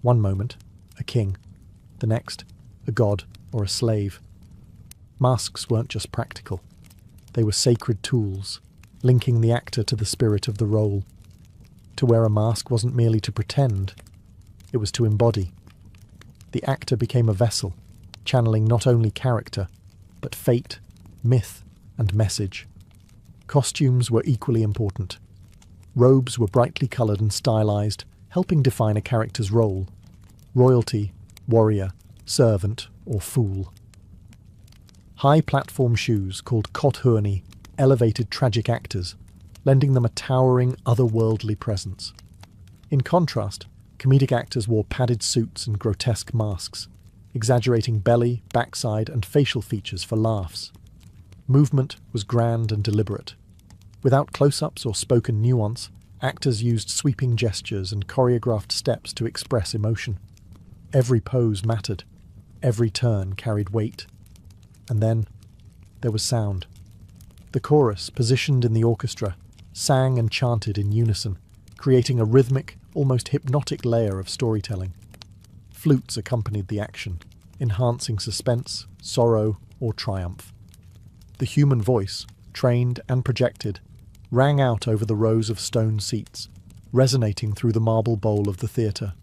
Speaker 1: One moment, a king. The next, a god or a slave. Masks weren't just practical. They were sacred tools, linking the actor to the spirit of the role. To wear a mask wasn't merely to pretend, it was to embody. The actor became a vessel, channeling not only character, but fate, myth, and message. Costumes were equally important. Robes were brightly coloured and stylized, helping define a character's role: royalty, warrior, servant, or fool. High platform shoes, called kothurni, elevated tragic actors, lending them a towering, otherworldly presence. In contrast, comedic actors wore padded suits and grotesque masks, exaggerating belly, backside, and facial features for laughs. Movement was grand and deliberate. Without close-ups or spoken nuance, actors used sweeping gestures and choreographed steps to express emotion. Every pose mattered. Every turn carried weight. And then there was sound. The chorus, positioned in the orchestra, sang and chanted in unison, creating a rhythmic, almost hypnotic layer of storytelling. Flutes accompanied the action, enhancing suspense, sorrow, or triumph. The human voice, trained and projected, rang out over the rows of stone seats, resonating through the marble bowl of the theatre.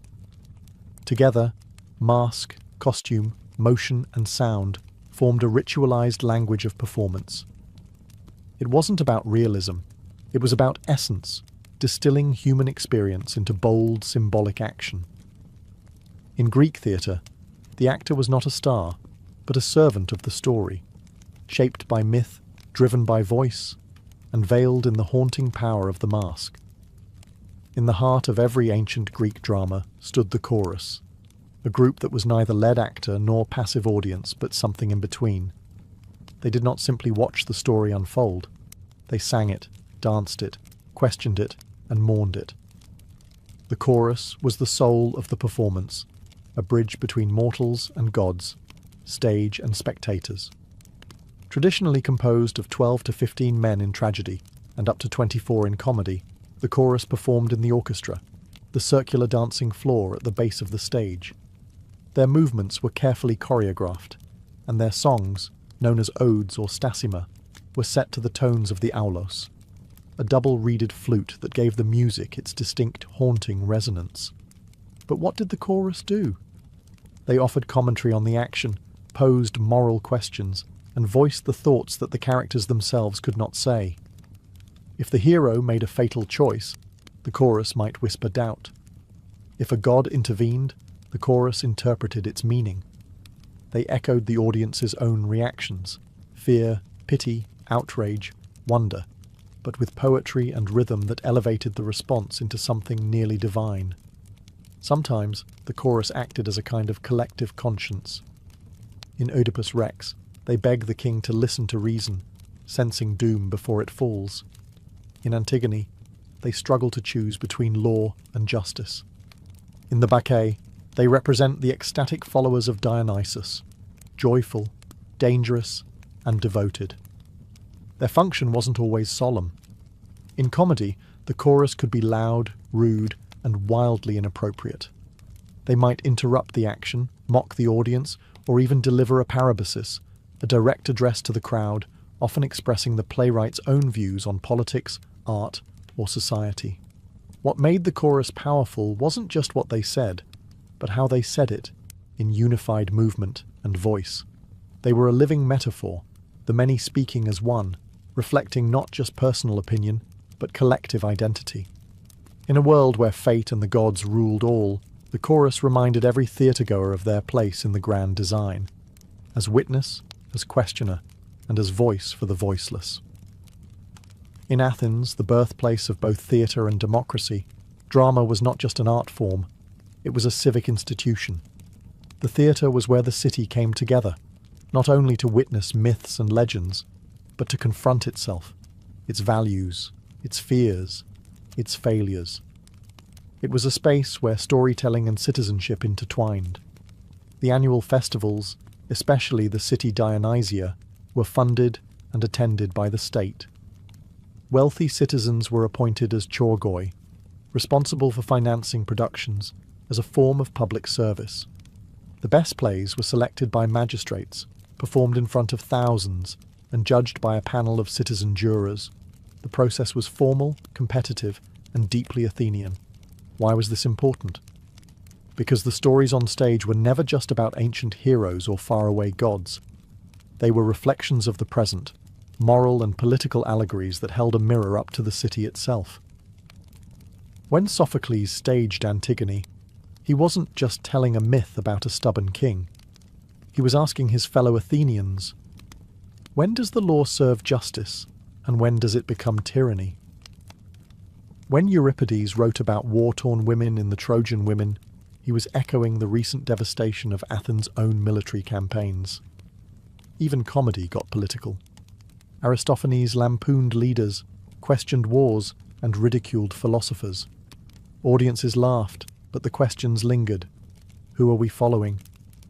Speaker 1: Together, mask, costume, motion, and sound formed a ritualized language of performance. It wasn't about realism, it was about essence, distilling human experience into bold, symbolic action. In Greek theatre, the actor was not a star, but a servant of the story, shaped by myth, driven by voice, and veiled in the haunting power of the mask. In the heart of every ancient Greek drama stood the chorus, a group that was neither lead actor nor passive audience, but something in between. They did not simply watch the story unfold. They sang it, danced it, questioned it, and mourned it. The chorus was the soul of the performance, a bridge between mortals and gods, stage and spectators. Traditionally composed of 12 to 15 men in tragedy and up to 24 in comedy, the chorus performed in the orchestra, the circular dancing floor at the base of the stage. Their movements were carefully choreographed, and their songs, known as odes or stasima, were set to the tones of the aulos, a double-reeded flute that gave the music its distinct haunting resonance. But what did the chorus do? They offered commentary on the action, posed moral questions, and voiced the thoughts that the characters themselves could not say. If the hero made a fatal choice, the chorus might whisper doubt. If a god intervened, the chorus interpreted its meaning. They echoed the audience's own reactions: fear, pity, outrage, wonder, but with poetry and rhythm that elevated the response into something nearly divine. Sometimes the chorus acted as a kind of collective conscience. In Oedipus Rex, they beg the king to listen to reason, sensing doom before it falls. In Antigone, they struggle to choose between law and justice. In the Bacchae, they represent the ecstatic followers of Dionysus, joyful, dangerous, and devoted. Their function wasn't always solemn. In comedy, the chorus could be loud, rude, and wildly inappropriate. They might interrupt the action, mock the audience, or even deliver a parabasis, a direct address to the crowd, often expressing the playwright's own views on politics, art, or society. What made the chorus powerful wasn't just what they said, but how they said it, in unified movement and voice. They were a living metaphor, the many speaking as one, reflecting not just personal opinion, but collective identity. In a world where fate and the gods ruled all, the chorus reminded every theatre-goer of their place in the grand design, as witness, as questioner, and as voice for the voiceless. In Athens, the birthplace of both theatre and democracy, drama was not just an art form, it was a civic institution. The theatre was where the city came together, not only to witness myths and legends, but to confront itself, its values, its fears, its failures. It was a space where storytelling and citizenship intertwined. The annual festivals, especially the city Dionysia, were funded and attended by the state. Wealthy citizens were appointed as chourgoi, responsible for financing productions as a form of public service. The best plays were selected by magistrates, performed in front of thousands, and judged by a panel of citizen jurors. The process was formal, competitive, and deeply Athenian. Why was this important? Because the stories on stage were never just about ancient heroes or faraway gods. They were reflections of the present, moral and political allegories that held a mirror up to the city itself. When Sophocles staged Antigone, he wasn't just telling a myth about a stubborn king. He was asking his fellow Athenians, when does the law serve justice, and when does it become tyranny? When Euripides wrote about war-torn women in the Trojan Women, he was echoing the recent devastation of Athens' own military campaigns. Even comedy got political. Aristophanes lampooned leaders, questioned wars, and ridiculed philosophers. Audiences laughed, but the questions lingered. Who are we following?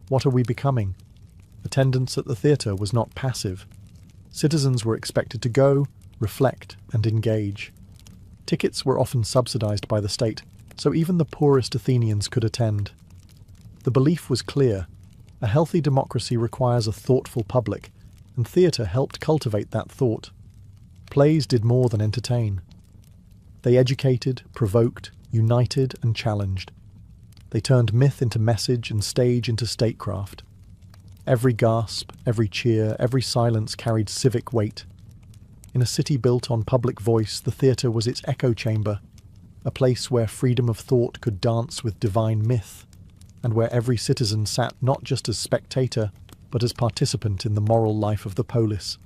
Speaker 1: What are we becoming? Attendance at the theatre was not passive. Citizens were expected to go, reflect, and engage. Tickets were often subsidized by the state, so even the poorest Athenians could attend. The belief was clear: a healthy democracy requires a thoughtful public, and theatre helped cultivate that thought. Plays did more than entertain. They educated, provoked, united, and challenged. They turned myth into message and stage into statecraft. Every gasp, every cheer, every silence carried civic weight. In a city built on public voice, the theatre was its echo chamber, a place where freedom of thought could dance with divine myth, and where every citizen sat not just as spectator, but as participant in the moral life of the polis.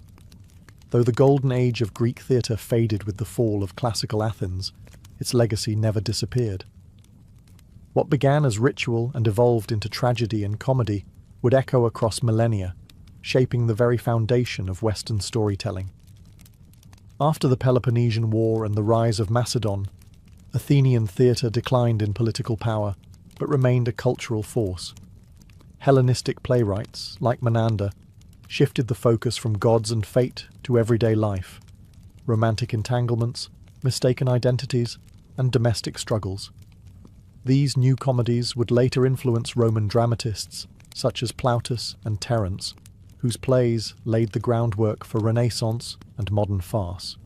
Speaker 1: Though the golden age of Greek theatre faded with the fall of classical Athens, its legacy never disappeared. What began as ritual and evolved into tragedy and comedy would echo across millennia, shaping the very foundation of Western storytelling. After the Peloponnesian War and the rise of Macedon, Athenian theatre declined in political power, but remained a cultural force. Hellenistic playwrights, like Menander, shifted the focus from gods and fate to everyday life, romantic entanglements, mistaken identities, and domestic struggles. These new comedies would later influence Roman dramatists, such as Plautus and Terence, whose plays laid the groundwork for Renaissance and modern farce.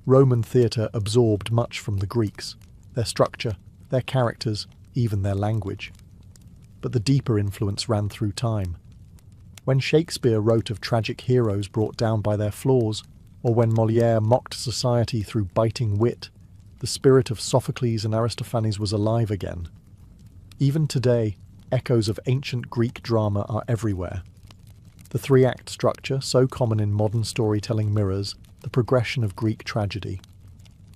Speaker 1: Roman theatre absorbed much from the Greeks, their structure, their characters, even their language. but the deeper influence ran through time. When Shakespeare wrote of tragic heroes brought down by their flaws, or when Molière mocked society through biting wit, the spirit of Sophocles and Aristophanes was alive again. Even today, echoes of ancient Greek drama are everywhere. The three-act structure, so common in modern storytelling, mirrors the progression of Greek tragedy.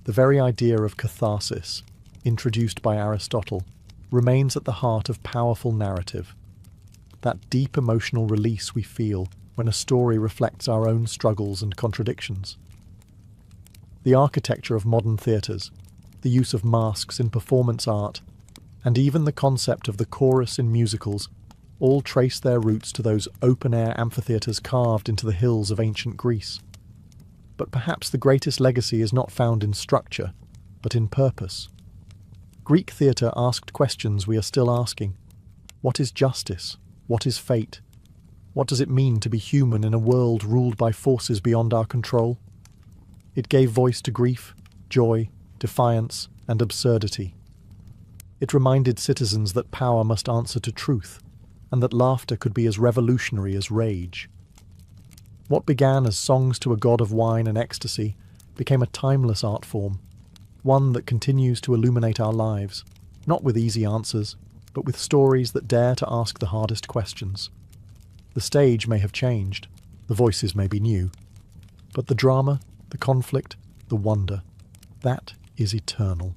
Speaker 1: The very idea of catharsis, introduced by Aristotle, remains at the heart of powerful narrative. That deep emotional release we feel when a story reflects our own struggles and contradictions. The architecture of modern theatres, the use of masks in performance art, and even the concept of the chorus in musicals all trace their roots to those open-air amphitheatres carved into the hills of ancient Greece. But perhaps the greatest legacy is not found in structure, but in purpose. Greek theatre asked questions we are still asking. What is justice? What is fate? What does it mean to be human in a world ruled by forces beyond our control? It gave voice to grief, joy, defiance, and absurdity. It reminded citizens that power must answer to truth, and that laughter could be as revolutionary as rage. What began as songs to a god of wine and ecstasy became a timeless art form, one that continues to illuminate our lives, not with easy answers, but with stories that dare to ask the hardest questions. The stage may have changed, the voices may be new, but the drama, the conflict, the wonder, that is eternal.